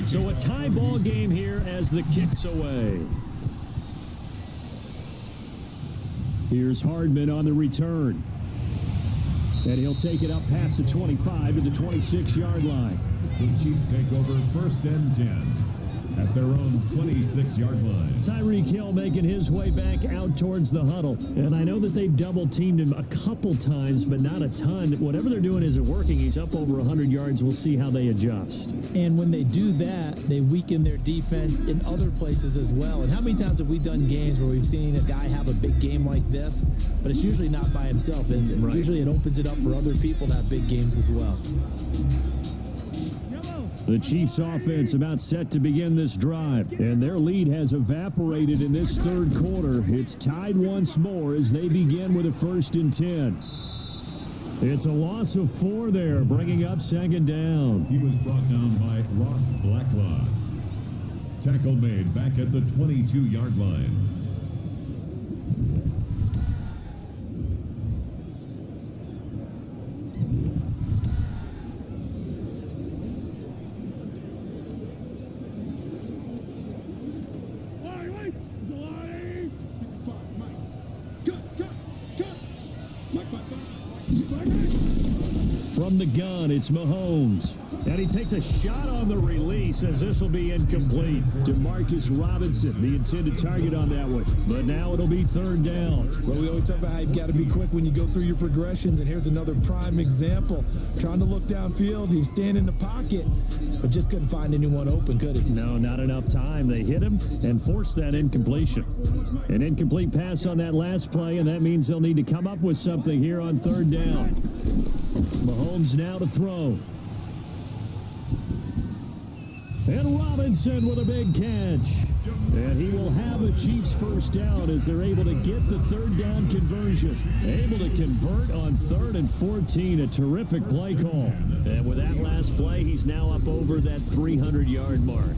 So a tie ball game here as the kick's away. Here's Hardman on the return. And he'll take it up past the 25 to the 26-yard line. The Chiefs take over first and 10 at their own 26-yard line. Tyreek Hill making his way back out towards the huddle. And I know that they've double-teamed him a couple times, but not a ton. Whatever they're doing isn't working. He's up over 100 yards. We'll see how they adjust. And when they do that, they weaken their defense in other places as well. And how many times have we done games where we've seen a guy have a big game like this, but it's usually not by himself, is it? Right. Usually it opens it up for other people to have big games as well. The Chiefs offense about set to begin this drive, and their lead has evaporated in this third quarter. It's tied once more as they begin with a first and 10. It's a loss of 4 there, bringing up second down. He was brought down by Ross Blacklaw. Tackle made back at the 22-yard line. From the gun, it's Mahomes. And he takes a shot on the release as this will be incomplete. Demarcus Robinson, the intended target on that one. But now it'll be third down. Well, we always talk about how you've got to be quick when you go through your progressions, and here's another prime example. Trying to look downfield, he's standing in the pocket, but just couldn't find anyone open, could he? No, not enough time. They hit him and forced that incompletion. An incomplete pass on that last play, and that means they'll need to come up with something here on third down. Mahomes now to throw. And Robinson with a big catch. And he will have a Chiefs first down as they're able to get the third down conversion. Able to convert on 3rd and 14. A terrific play call. And with that last play, he's now up over that 300-yard mark.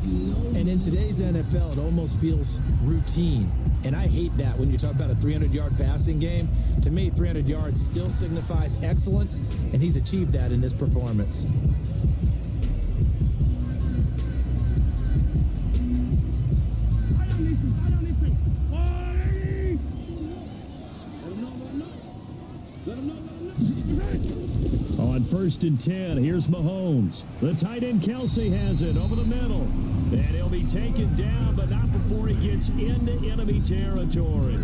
And in today's NFL, it almost feels routine. And I hate that when you talk about a 300-yard passing game. To me, 300 yards still signifies excellence, and he's achieved that in this performance. On 1st and 10, here's Mahomes. The tight end Kelsey has it over the middle. And he'll be taken down, but not before he gets into enemy territory.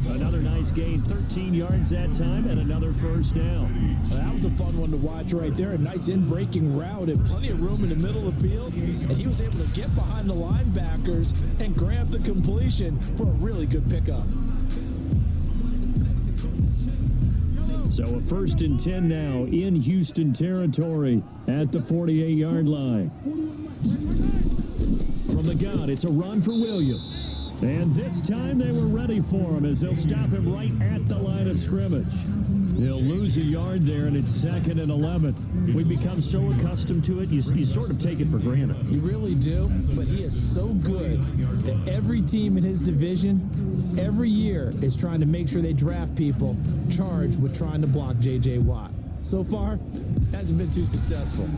Another nice gain, 13 yards that time, and another first down. Well, that was a fun one to watch right there. A nice in-breaking route and plenty of room in the middle of the field. And he was able to get behind the linebackers and grab the completion for a really good pickup. So a 1st and 10 now in Houston territory at the 48-yard line. From the gun, it's a run for Williams. And this time they were ready for him as they'll stop him right at the line of scrimmage. He'll lose a yard there, and it's 2nd and 11. We've become so accustomed to it, you sort of take it for granted. You really do, but he is so good that every team in his division, every year, is trying to make sure they draft people charged with trying to block J.J. Watt. So far, hasn't been too successful.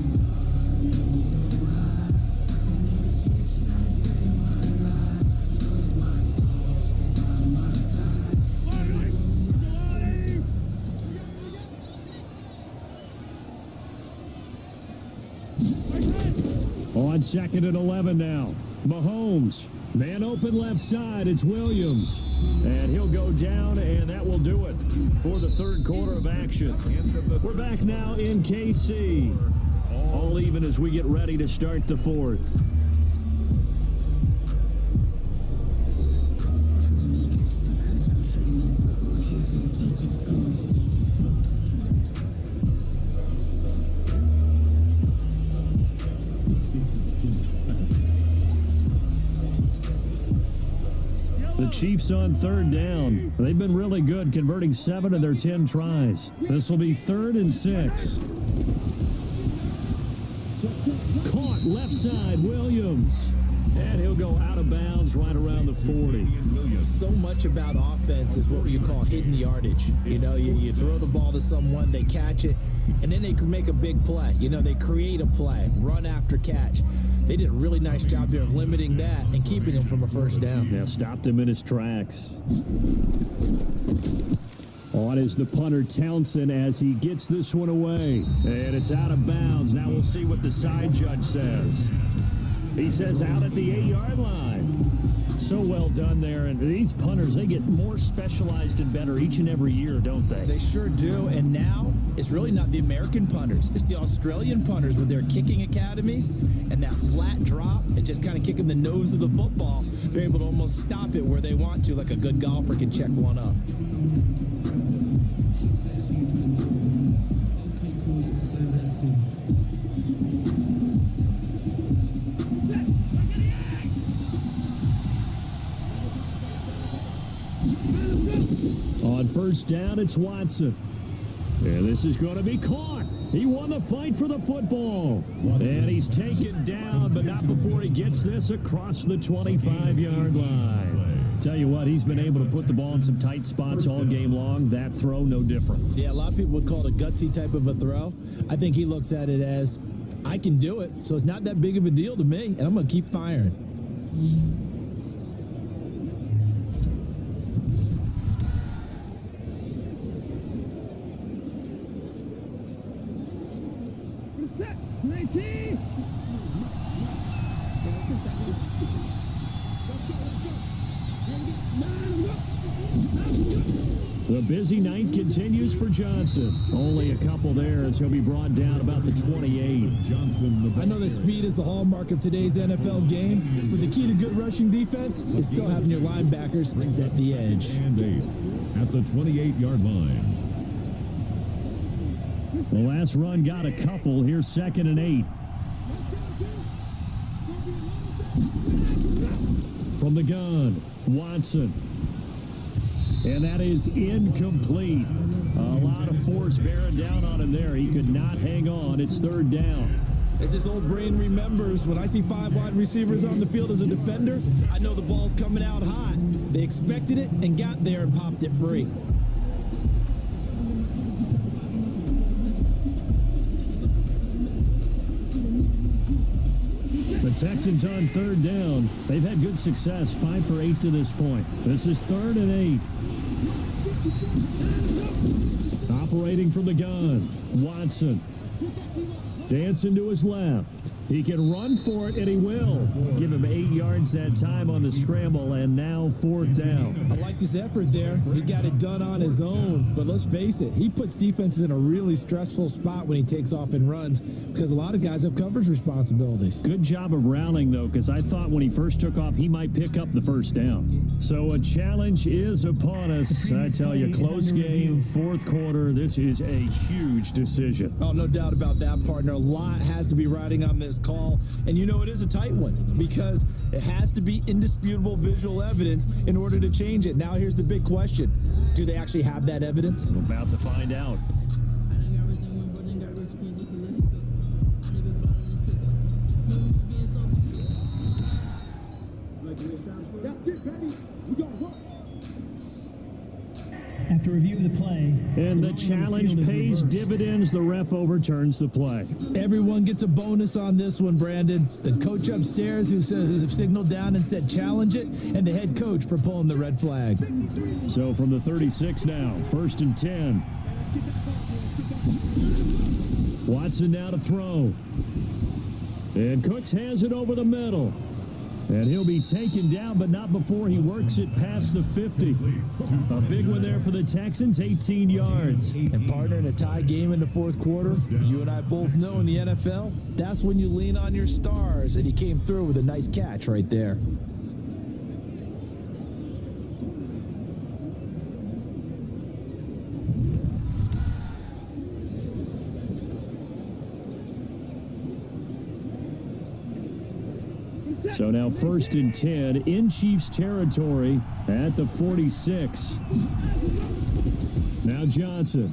On 2nd and 11 now. Mahomes. Man open left side. It's Williams. And he'll go down, and that will do it for the third quarter of action. We're back now in KC. All even as we get ready to start the fourth. The Chiefs on 3rd down. They've been really good, converting 7 of their 10 tries. This will be 3rd and 6. Caught left side, Williams. And he'll go out of bounds right around the 40. So much about offense is what you call hidden yardage. You know, you throw the ball to someone, they catch it, and then they can make a big play. You know, they create a play, run after catch. They did a really nice job there of limiting that and keeping him from a first down. Yeah, stopped him in his tracks. On is the punter Townsend as he gets this one away. And it's out of bounds. Now we'll see what the side judge says. He says out at the 8-yard line. So well done there. And these punters, they get more specialized and better each and every year, don't they? They sure do. And now it's really not the American punters. It's the Australian punters with their kicking academies and that flat drop and just kind of kicking the nose of the football. They're able to almost stop it where they want to, like a good golfer can check one up. On 1st down, it's Watson. And this is going to be caught. He won the fight for the football. And he's taken down, but not before he gets this across the 25-yard line. Tell you what, he's been able to put the ball in some tight spots all game long. That throw, no different. Yeah, a lot of people would call it a gutsy type of a throw. I think he looks at it as, I can do it, so it's not that big of a deal to me, and I'm going to keep firing. Set, 19. Let's go, Sam. Let's go. The busy night continues for Johnson. Only a couple there as he'll be brought down about the 28. I know that speed is the hallmark of today's NFL game, but the key to good rushing defense is still having your linebackers set the edge. And 8 at the 28-yard line. The last run got a couple. Here's 2nd and 8. From the gun, Watson. And that is incomplete. A lot of force bearing down on him there. He could not hang on. It's 3rd down. As this old brain remembers, when I see 5 wide receivers on the field as a defender, I know the ball's coming out hot. They expected it and got there and popped it free. The Texans on 3rd down. They've had good success, 5 for 8 to this point. This is 3rd and 8. Operating from the gun, Watson. Dancing to his left. He can run for it, and he will. Give him 8 yards that time on the scramble, and now 4th down. I liked his effort there. He got it done on his own. But let's face it, he puts defenses in a really stressful spot when he takes off and runs because a lot of guys have coverage responsibilities. Good job of rallying, though, because I thought when he first took off, he might pick up the 1st down. So a challenge is upon us. I tell you, close game, 4th quarter. This is a huge decision. Oh, no doubt about that, partner. A lot has to be riding on this call. And you know it is a tight one because it has to be indisputable visual evidence in order to change it. Now here's the big question. Do they actually have that evidence? We're about to find out. That's it, baby. We got work. After review of the play, And the challenge pays dividends. The ref overturns the play. Everyone gets a bonus on this one, Brandon. The coach upstairs who signaled down and said challenge it, and the head coach for pulling the red flag. So from the 36 now, 1st and 10. Watson now to throw. And Cooks has it over the middle. And he'll be taken down, but not before he works it past the 50. A big one there for the Texans, 18 yards. And partner, in a tie game in the 4th quarter, you and I both know in the NFL, that's when you lean on your stars, and he came through with a nice catch right there. So now 1st and 10 in Chiefs territory at the 46. Now Johnson.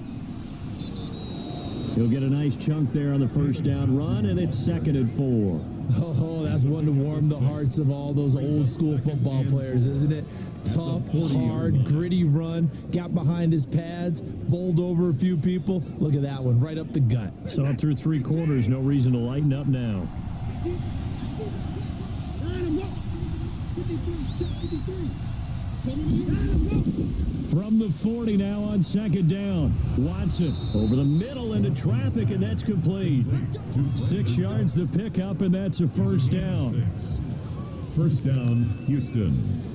He'll get a nice chunk there on the 1st down run, and it's 2nd and 4. Oh, that's one to warm the hearts of all those old school football players, isn't it? Tough, hard, gritty run, got behind his pads, bowled over a few people. Look at that one, right up the gut. Saw it through 3 quarters, no reason to lighten up now. From the 40 now on 2nd down. Watson over the middle into traffic, and that's complete. 6 yards the pickup, and that's a 1st down. 1st down, Houston.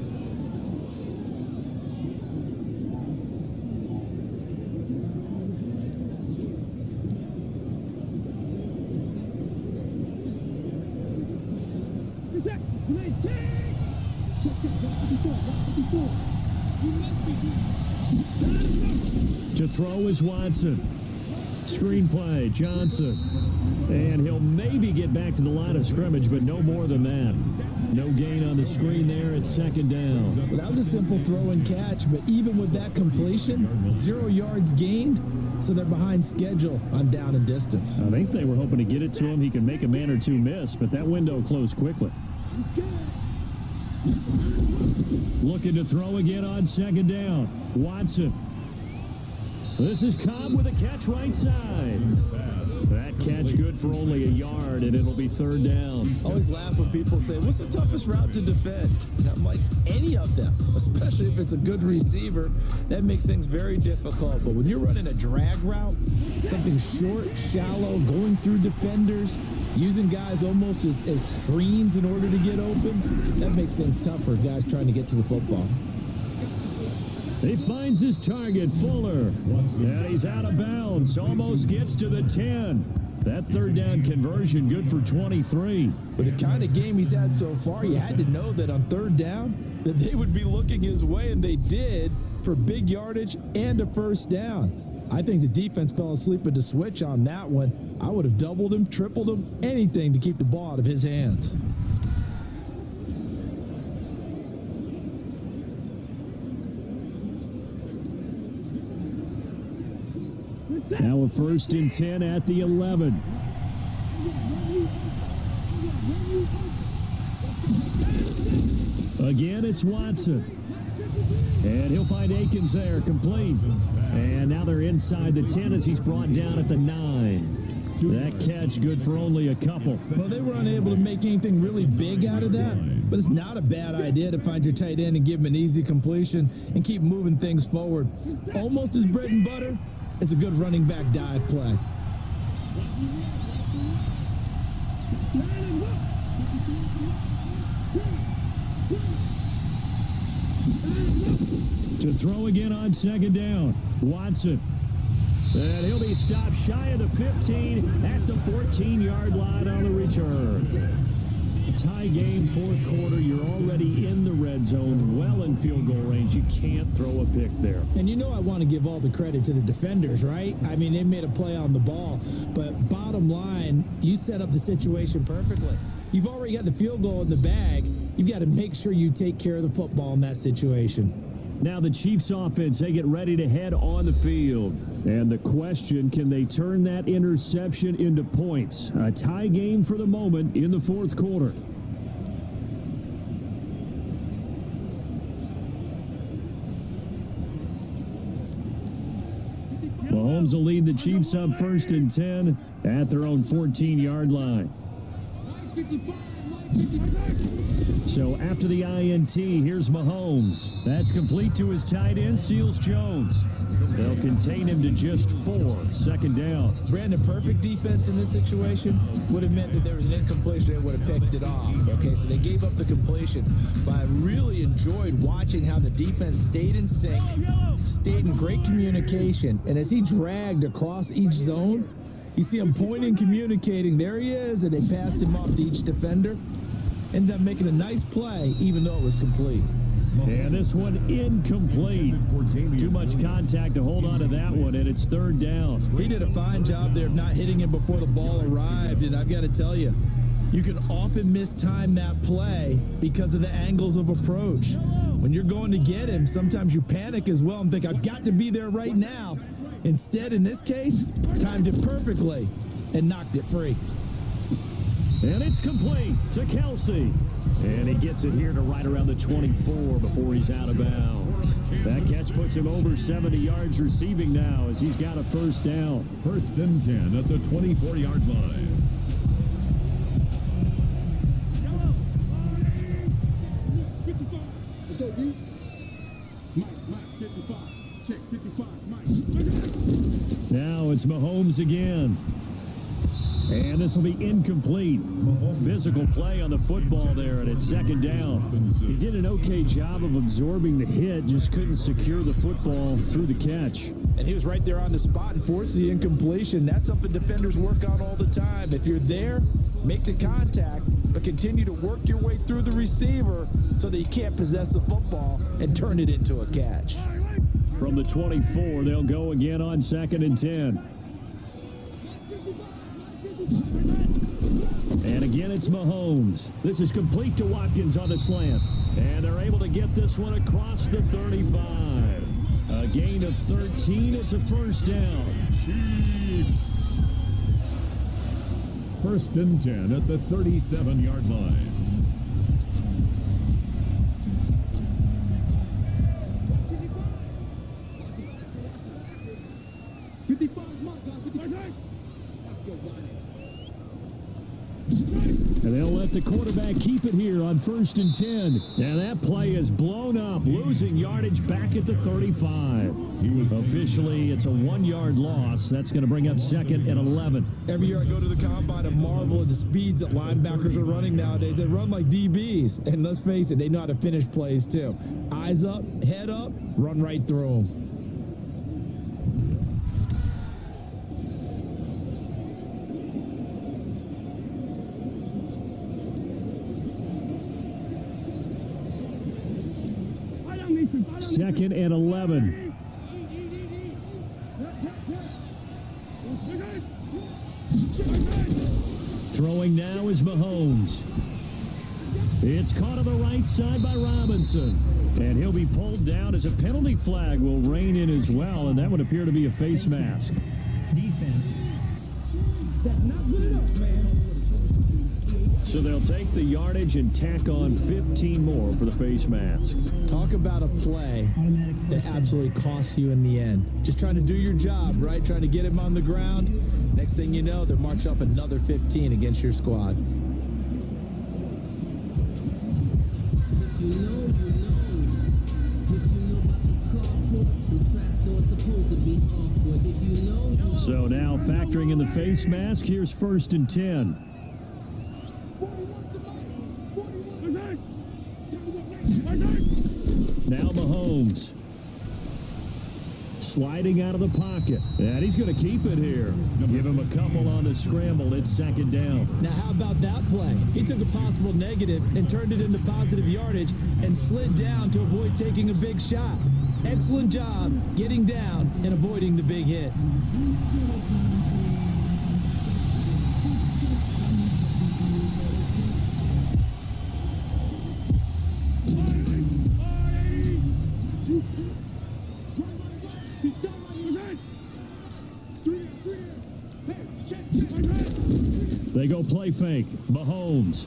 To throw is Watson. Screenplay, Johnson. And he'll maybe get back to the line of scrimmage, but no more than that. No gain on the screen there. It's 2nd down. Well, that was a simple throw and catch, but even with that completion, 0 yards gained, so they're behind schedule on down and distance. I think they were hoping to get it to him. He can make a man or two miss, but that window closed quickly. Looking to throw again on 2nd down. Watson. This is Cobb with a catch right side. That catch good for only a yard, and it'll be 3rd down. I always laugh when people say, what's the toughest route to defend? And I'm like, any of stop them, especially if it's a good receiver. That makes things very difficult. But when you're running a drag route, something short, shallow, going through defenders, using guys almost as screens in order to get open, that makes things tough for guys trying to get to the football. He finds his target, Fuller, and he's out of bounds, almost gets to the 10. That third down conversion good for 23. With the kind of game he's had so far, you had to know that on third down that they would be looking his way, and they did, for big yardage and a first down. I think the defense fell asleep at the switch on that one. I would have doubled him, tripled him, anything to keep the ball out of his hands. Now a 1st and 10 at the 11. Again, it's Watson. And he'll find Akins there, complete. And now they're inside the 10 as he's brought down at the 9. That catch good for only a couple. Well, they were unable to make anything really big out of that, but it's not a bad idea to find your tight end and give him an easy completion and keep moving things forward. Almost his bread and butter. It's a good running back dive play. To throw again on 2nd down, Watson. And he'll be stopped shy of the 15 at the 14-yard line on the return. Tie game, 4th quarter. You're already in the red zone, well in field goal range. You can't throw a pick there. And you know I want to give all the credit to the defenders, right? I mean, they made a play on the ball. But bottom line, you set up the situation perfectly. You've already got the field goal in the bag. You've got to make sure you take care of the football in that situation. Now the Chiefs offense, they get ready to head on the field. And the question, can they turn that interception into points? A tie game for the moment in the 4th quarter. Mahomes will lead the Chiefs up 1st and 10 at their own 14-yard line. So after the INT, here's Mahomes. That's complete to his tight end, Seals Jones. They'll contain him to just 4, 2nd down. Brandon, perfect defense in this situation would have meant that there was an incompletion and would have picked it off. Okay, so they gave up the completion. But I really enjoyed watching how the defense stayed in sync, stayed in great communication. And as he dragged across each zone, you see him pointing, communicating. There he is, and they passed him off to each defender. Ended up making a nice play, even though it was complete. And this one incomplete. Too much contact to hold on to that one, and it's 3rd down. He did a fine job there of not hitting him before the ball arrived, and I've got to tell you, you can often mistime that play because of the angles of approach. When you're going to get him, sometimes you panic as well and think, I've got to be there right now. Instead, in this case, timed it perfectly and knocked it free. And it's complete to Kelsey. And he gets it here to right around the 24 before he's out of bounds. That catch puts him over 70 yards receiving now as he's got a 1st down. 1st and 10 at the 24-yard line. Let's go, D. Mike, 55. Check, 55, Mike. Now it's Mahomes again. And this will be incomplete. Physical play on the football there, and it's 2nd down. He did an okay job of absorbing the hit, just couldn't secure the football through the catch. And he was right there on the spot and forced the incompletion. That's something defenders work on all the time. If you're there, make the contact, but continue to work your way through the receiver so that you can't possess the football and turn it into a catch. From the 24, they'll go again on 2nd and 10. And again, it's Mahomes. This is complete to Watkins on the slant. And they're able to get this one across the 35. A gain of 13. It's a 1st down. Chiefs. 1st and 10 at the 37-yard line. And they'll let the quarterback keep it here on 1st and 10. And that play is blown up, losing yardage back at the 35. Officially, it's a 1-yard loss. That's going to bring up 2nd and 11. Every year I go to the combine and marvel at the speeds that linebackers are running nowadays. They run like DBs. And let's face it, they know how to finish plays too. Eyes up, head up, run right through them. Second and 11. Throwing now is Mahomes. It's caught on the right side by Robinson. And he'll be pulled down as a penalty flag will rein in as well, and that would appear to be a face mask. Defense. That's not good enough, man. So they'll take the yardage and tack on 15 more for the face mask. Talk about a play that absolutely costs you in the end. Just trying to do your job, right? Trying to get him on the ground. Next thing you know, they're marching off another 15 against your squad. If you know, you know. If you know about the carport, the trap door's supposed to be awkward. If you know, you know. So now factoring in the face mask, here's 1st and 10. Now Mahomes. Sliding out of the pocket. And he's going to keep it here. Give him a couple on the scramble. It's 2nd down. Now, how about that play? He took a possible negative and turned it into positive yardage and slid down to avoid taking a big shot. Excellent job getting down and avoiding the big hit. They go play fake. Mahomes.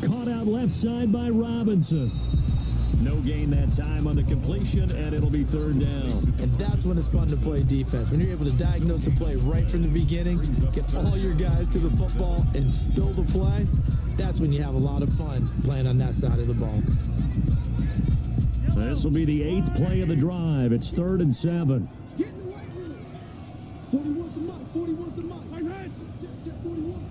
Caught out left side by Robinson. No gain that time on the completion, and it'll be 3rd down. And that's when it's fun to play defense. When you're able to diagnose a play right from the beginning, get all your guys to the football and spill the play, that's when you have a lot of fun playing on that side of the ball. This will be the 8th play of the drive. It's 3rd and 7. Get in the way here. 41's the mark. 41's the mark. Check 41.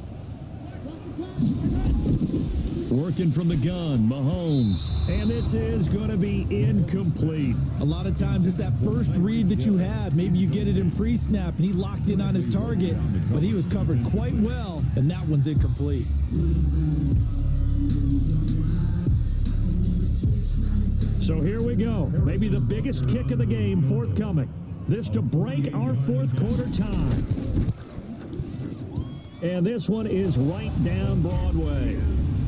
Watch the pass. Working from the gun, Mahomes. And this is going to be incomplete. A lot of times it's that first read that you have. Maybe you get it in pre-snap and he locked in on his target, but he was covered quite well, and that one's incomplete. So here we go. Maybe the biggest kick of the game forthcoming. This to break our 4th quarter tie. And this one is right down Broadway.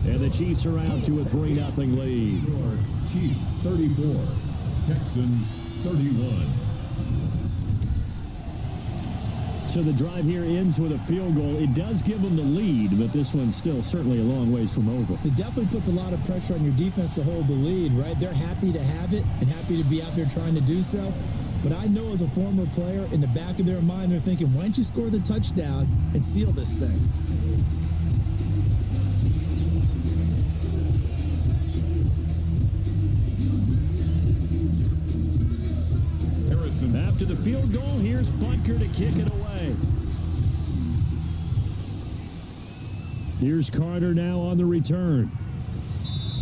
And the Chiefs are out to a 3-0 lead. Chiefs 34, Texans 31. So the drive here ends with a field goal. It does give them the lead, but this one's still certainly a long ways from over. It definitely puts a lot of pressure on your defense to hold the lead, right? They're happy to have it and happy to be out there trying to do so. But I know as a former player, in the back of their mind, they're thinking, why don't you score the touchdown and seal this thing? After the field goal, here's Butker to kick it away. Here's Carter now on the return.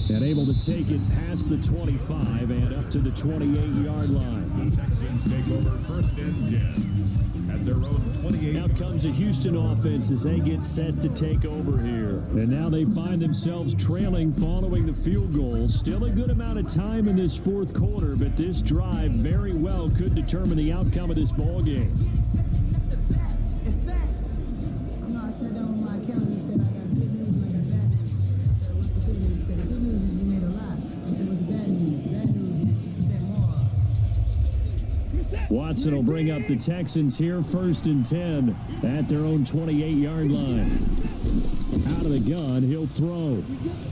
And able to take it past the 25 and up to the 28-yard line. The Texans take over 1st and 10 at their own 28. Out comes the Houston offense as they get set to take over here. And now they find themselves trailing following the field goal. Still a good amount of time in this 4th quarter, but this drive very well could determine the outcome of this ball game. Watson will bring up the Texans here, 1st and 10 at their own 28-yard line. Out of the gun, he'll throw.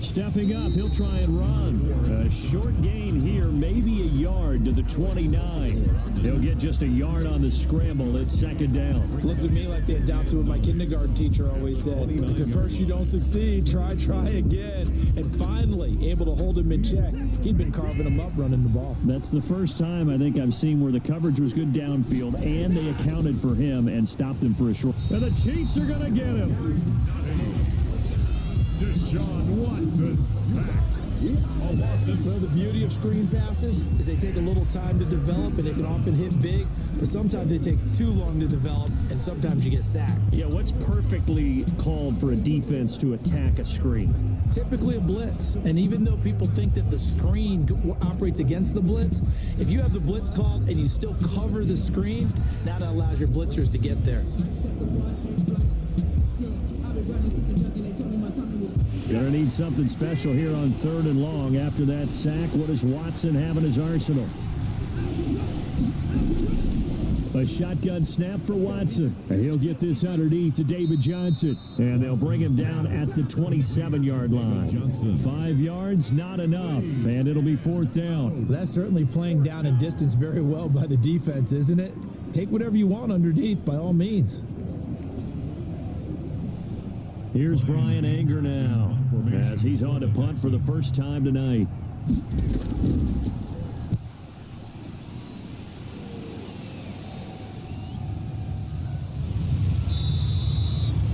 Stepping up, he'll try and run. A short gain here, maybe a yard to the 29. He'll get just a yard on the scramble. It's second down. Looked at me like they adopted what my kindergarten teacher always said. If at first you don't succeed, try again. And finally, able to hold him in check. He'd been carving him up running the ball. That's the first time I think I've seen where the coverage was good downfield, and they accounted for him and stopped him for a short. And the Chiefs are going to get him. Deshaun Watson sacked. Well, the beauty of screen passes is they take a little time to develop, and they can often hit big, but sometimes they take too long to develop, and sometimes you get sacked. Yeah, what's perfectly called for a defense to attack a screen? Typically a blitz, and even though people think that the screen operates against the blitz, if you have the blitz called and you still cover the screen, now that allows your blitzers to get there. Gonna need something special here on 3rd and long. After that sack, what does Watson have in his arsenal? A shotgun snap for Watson. And he'll get this underneath to David Johnson. And they'll bring him down at the 27-yard line. 5 yards, not enough. And it'll be 4th down. That's certainly playing down in distance very well by the defense, isn't it? Take whatever you want underneath, by all means. Here's Brian Anger now, as he's on to punt for the first time tonight.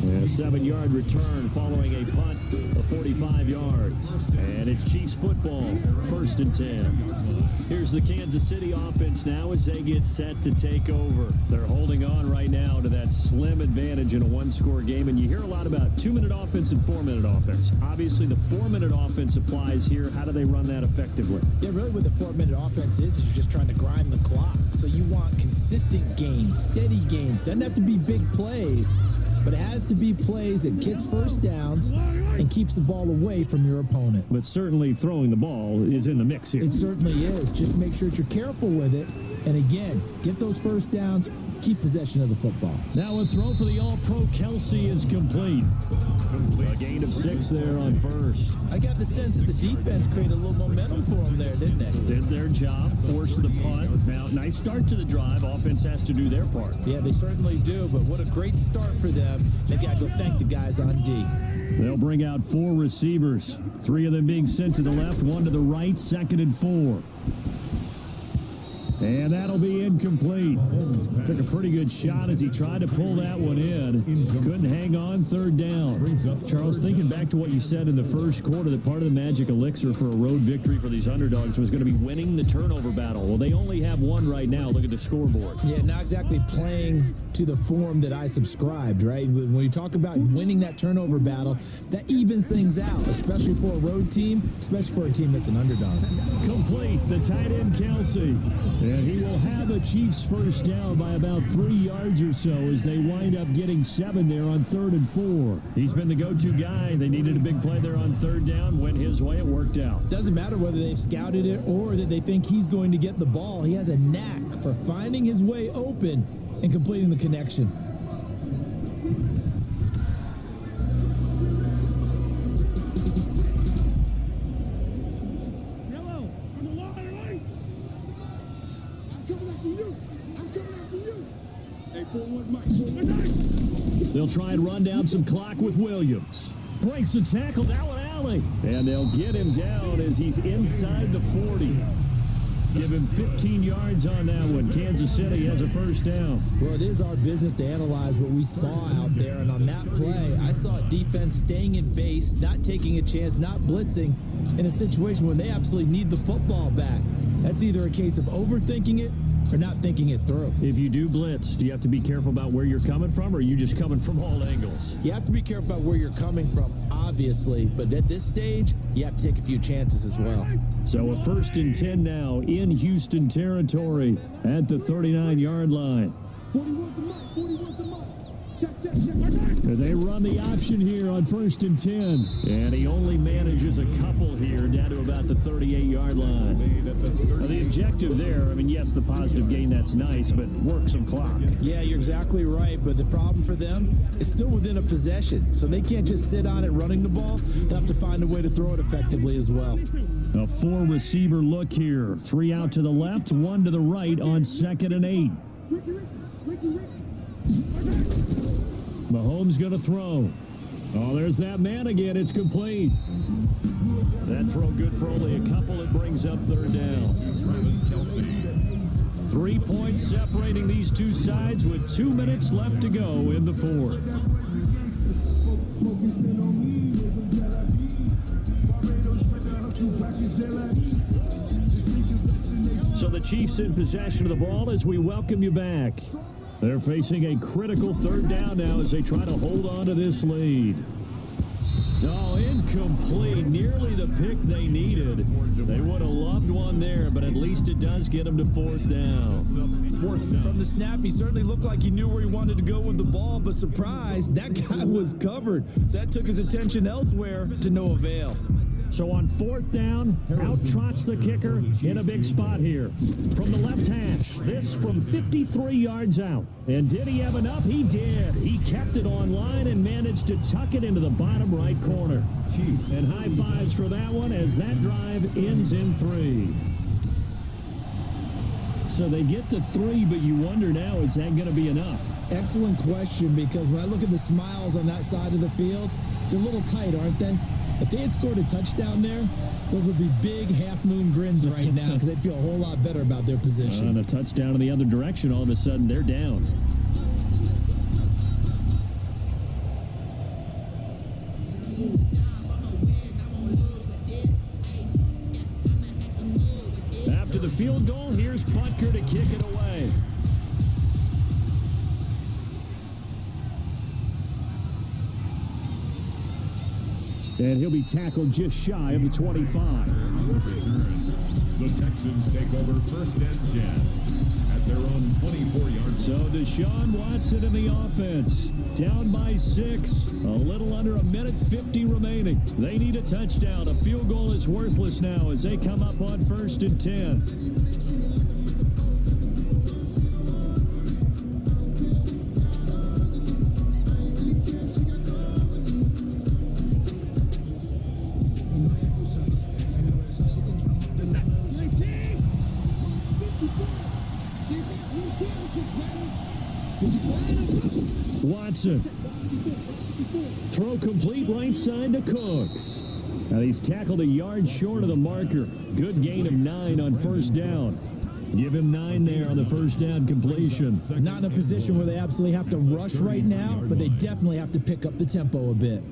A 7-yard return following a punt of 45 yards. And it's Chiefs football, 1st and 10. Here's the Kansas City offense now as they get set to take over. They're holding on right now to that slim advantage in a one-score game. And you hear a lot about 2-minute offense and 4-minute offense. Obviously, the 4-minute offense applies here. How do they run that effectively? Yeah, really what the 4-minute offense is you're just trying to grind the clock. So you want consistent gains, steady gains. Doesn't have to be big plays, but it has to be plays that gets first downs and keeps the ball away from your opponent. But certainly throwing the ball is in the mix here. It certainly is. Just make sure that you're careful with it. And again, get those first downs, keep possession of the football. Now a throw for the All-Pro Kelsey is complete. A gain of 6 there on first. I got the sense that the defense created a little momentum for them there, didn't they? Did their job, forced the punt. Now, nice start to the drive. Offense has to do their part. Yeah, they certainly do, but what a great start for them. They got to go thank the guys on D. They'll bring out 4 receivers. 3 of them being sent to the left, 1 to the right, 2nd and 4. And that'll be incomplete. Took a pretty good shot as he tried to pull that one in. Couldn't hang on, 3rd down. Charles, thinking back to what you said in the first quarter, that part of the magic elixir for a road victory for these underdogs was going to be winning the turnover battle. Well, they only have 1 right now. Look at the scoreboard. Yeah, not exactly playing to the form that I subscribed, right? When you talk about winning that turnover battle, that evens things out, especially for a road team, especially for a team that's an underdog. Complete, the tight end Kelsey. And he will have a Chiefs first down by about 3 yards or so as they wind up getting 7 there on 3rd and 4. He's been the go-to guy. They needed a big play there on 3rd down. Went his way. It worked out. Doesn't matter whether they've scouted it or that they think he's going to get the ball. He has a knack for finding his way open and completing the connection. They'll try and run down some clock with Williams. Breaks the tackle, now an alley. And they'll get him down as he's inside the 40. Give him 15 yards on that one. Kansas City has a first down. Well, it is our business to analyze what we saw out there. And on that play, I saw defense staying in base, not taking a chance, not blitzing in a situation where they absolutely need the football back. That's either a case of overthinking it or not thinking it through. If you do blitz, do you have to be careful about where you're coming from, or are you just coming from all angles? You have to be careful about where you're coming from, obviously, but at this stage, you have to take a few chances as well. So a 1st and 10 now in Houston territory at the 39-yard line. They run the option here on 1st and 10. And he only manages a couple here down to about the 38-yard line. The objective there, I mean, yes, the positive gain, that's nice, but work some clock. Yeah, you're exactly right, but the problem for them is still within a possession, so they can't just sit on it running the ball. They'll have to find a way to throw it effectively as well. A 4-receiver look here. 3 out to the left, 1 to the right on 2nd and 8. Mahomes going to throw. Oh, there's that man again. It's complete. That throw good for only a couple. It brings up 3rd down. 3 points separating these two sides with 2 minutes left to go in the 4th. So the Chiefs in possession of the ball as we welcome you back. They're facing a critical 3rd down now as they try to hold on to this lead. Oh, incomplete. Nearly the pick they needed. They would have loved one there, but at least it does get them to 4th down. From the snap, he certainly looked like he knew where he wanted to go with the ball, but surprise, that guy was covered. So that took his attention elsewhere to no avail. So on 4th down, out trots the kicker in a big spot here. From the left hash, this from 53 yards out. And did he have enough? He did. He kept it on line and managed to tuck it into the bottom right corner. And high fives for that one as that drive ends in 3. So they get to 3, but you wonder now, is that going to be enough? Excellent question, because when I look at the smiles on that side of the field, they're a little tight, aren't they? If they had scored a touchdown there, those would be big half-moon grins right now because they'd feel a whole lot better about their position. And a touchdown in the other direction, all of a sudden they're down. After the field goal, here's Butker to kick it away. And he'll be tackled just shy of the 25. The Texans take over 1st and 10 at their own 24-yard. So Deshaun Watson in the offense. Down by 6. A little under a minute 50 remaining. They need a touchdown. A field goal is worthless now as they come up on 1st and 10. Watson. Throw complete right side to Cooks. Now he's tackled a yard short of the marker. Good gain of 9 on 1st down. Give him 9 there on the 1st down completion. Not in a position where they absolutely have to rush right now, but they definitely have to pick up the tempo a bit.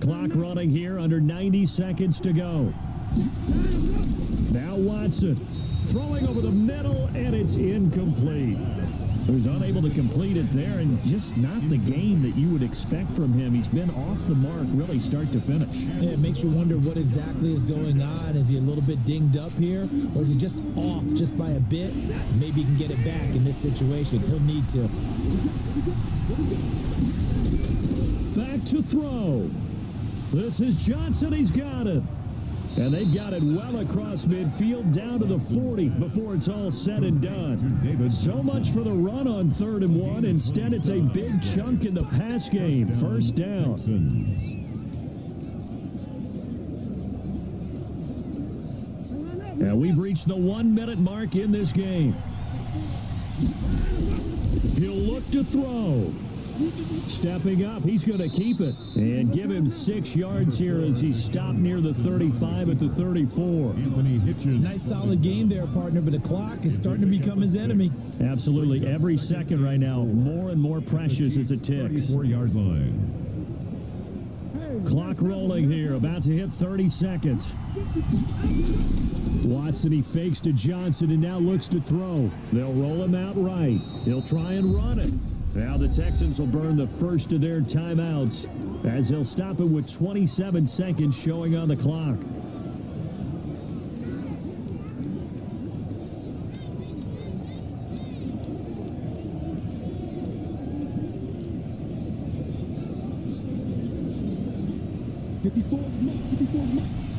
Clock running here, under 90 seconds to go. Now Watson throwing over the middle, and it's incomplete. So he's unable to complete it there, and just not the game that you would expect from him. He's been off the mark really start to finish. Yeah, it makes you wonder what exactly is going on. Is he a little bit dinged up here, or is he just off just by a bit? Maybe he can get it back in this situation. He'll need to. Back to throw. This is Johnson. He's got it. And they've got it well across midfield down to the 40 before it's all said and done. So much for the run on 3rd and 1. Instead, it's a big chunk in the pass game. 1st down. And we've reached the 1-minute mark in this game. He'll look to throw. Stepping up, he's going to keep it and give him 6 yards here as he stopped near the 35 at the 34. Nice solid game there, partner, but the clock is starting to become his enemy. Absolutely. Every second right now, more and more precious as it ticks. 24-yard line. Clock rolling here, about to hit 30 seconds. Watson, he fakes to Johnson and now looks to throw. They'll roll him out right. He'll try and run it. Now the Texans will burn the first of their timeouts as they'll stop it with 27 seconds showing on the clock.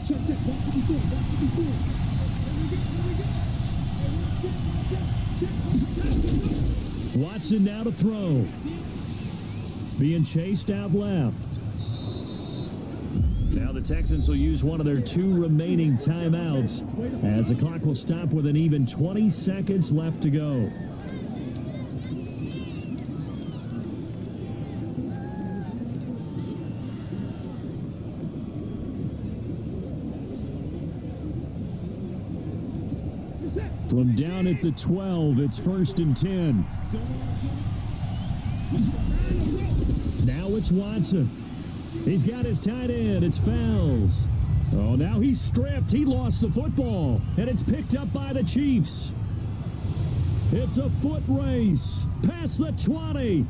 Check, check. Watch what he's doing. Watch what he's doing. Here we go. Check. Watson now to throw. Being chased out left. Now the Texans will use one of their 2 remaining timeouts as the clock will stop with an even 20 seconds left to go. From down at the 12, it's 1st and 10. Now it's Watson. He's got his tight end. It's Fells. Oh, now he's stripped. He lost the football, and it's picked up by the Chiefs. It's a foot race past the 20.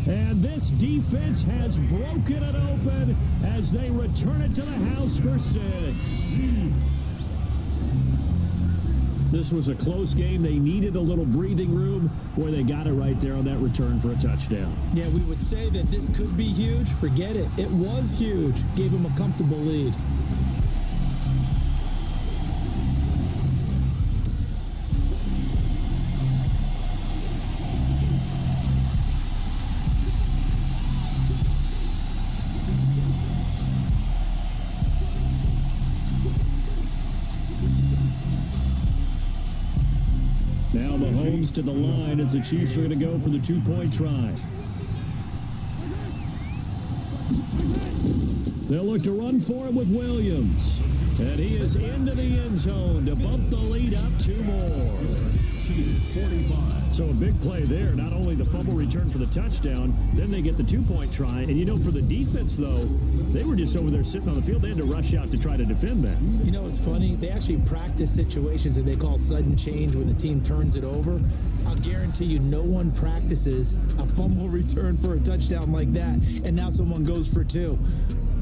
And this defense has broken it open as they return it to the house for 6. This was a close game. They needed a little breathing room where they got it right there on that return for a touchdown. Yeah, we would say that this could be huge. Forget it. It was huge. Gave him a comfortable lead. Now Mahomes to the line as the Chiefs are going to go for the 2-point try. They'll look to run for it with Williams. And he is into the end zone to bump the lead up 2 more. So a big play there. Not only the fumble return for the touchdown, then they get the 2-point try. And, you know, for the defense, though, they were just over there sitting on the field. They had to rush out to try to defend that. You know, it's funny. They actually practice situations that they call sudden change when the team turns it over. I'll guarantee you no one practices a fumble return for a touchdown like that, and now someone goes for 2.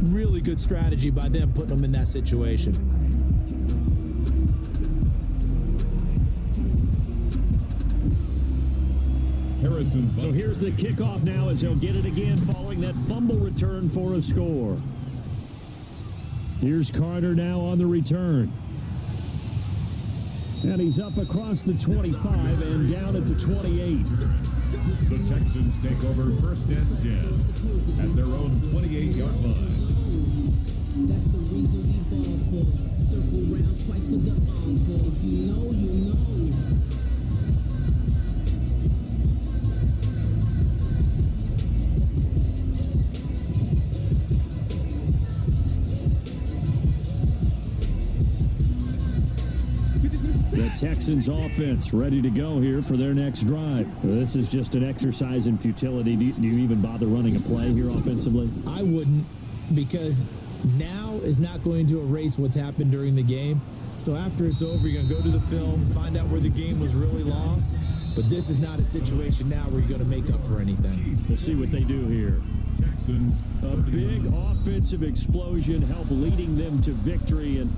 Really good strategy by them putting them in that situation. So here's the kickoff now as he'll get it again following that fumble return for a score. Here's Carter now on the return. And he's up across the 25 and down at the 28. The Texans take over 1st and 10 at their own 28-yard line. That's the reason we ball for. Circle round twice for the encore. If you know, you know. The Texans offense ready to go here for their next drive. This is just an exercise in futility. Do you even bother running a play here offensively? I wouldn't, because now is not going to erase what's happened during the game. So after it's over, you're going to go to the film, find out where the game was really lost. But this is not a situation now where you're going to make up for anything. We'll see what they do here. Texans. A big offensive explosion helped leading them to victory. And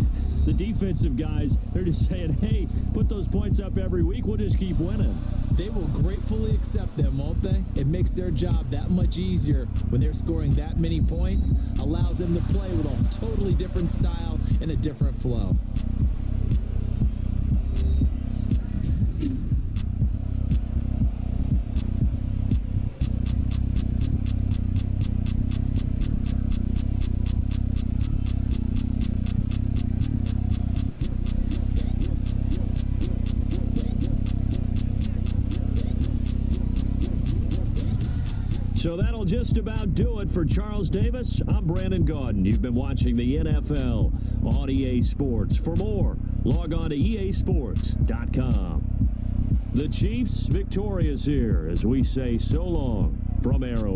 the defensive guys, they're just saying, hey, put those points up every week. We'll just keep winning. They will gratefully accept them, won't they? It makes their job that much easier when they're scoring that many points. Allows them to play with a totally different style and a different flow. So that'll just about do it for Charles Davis. I'm Brandon Gaudin. You've been watching the NFL on EA Sports. For more, log on to easports.com. The Chiefs victorious here as we say so long from Arrowhead.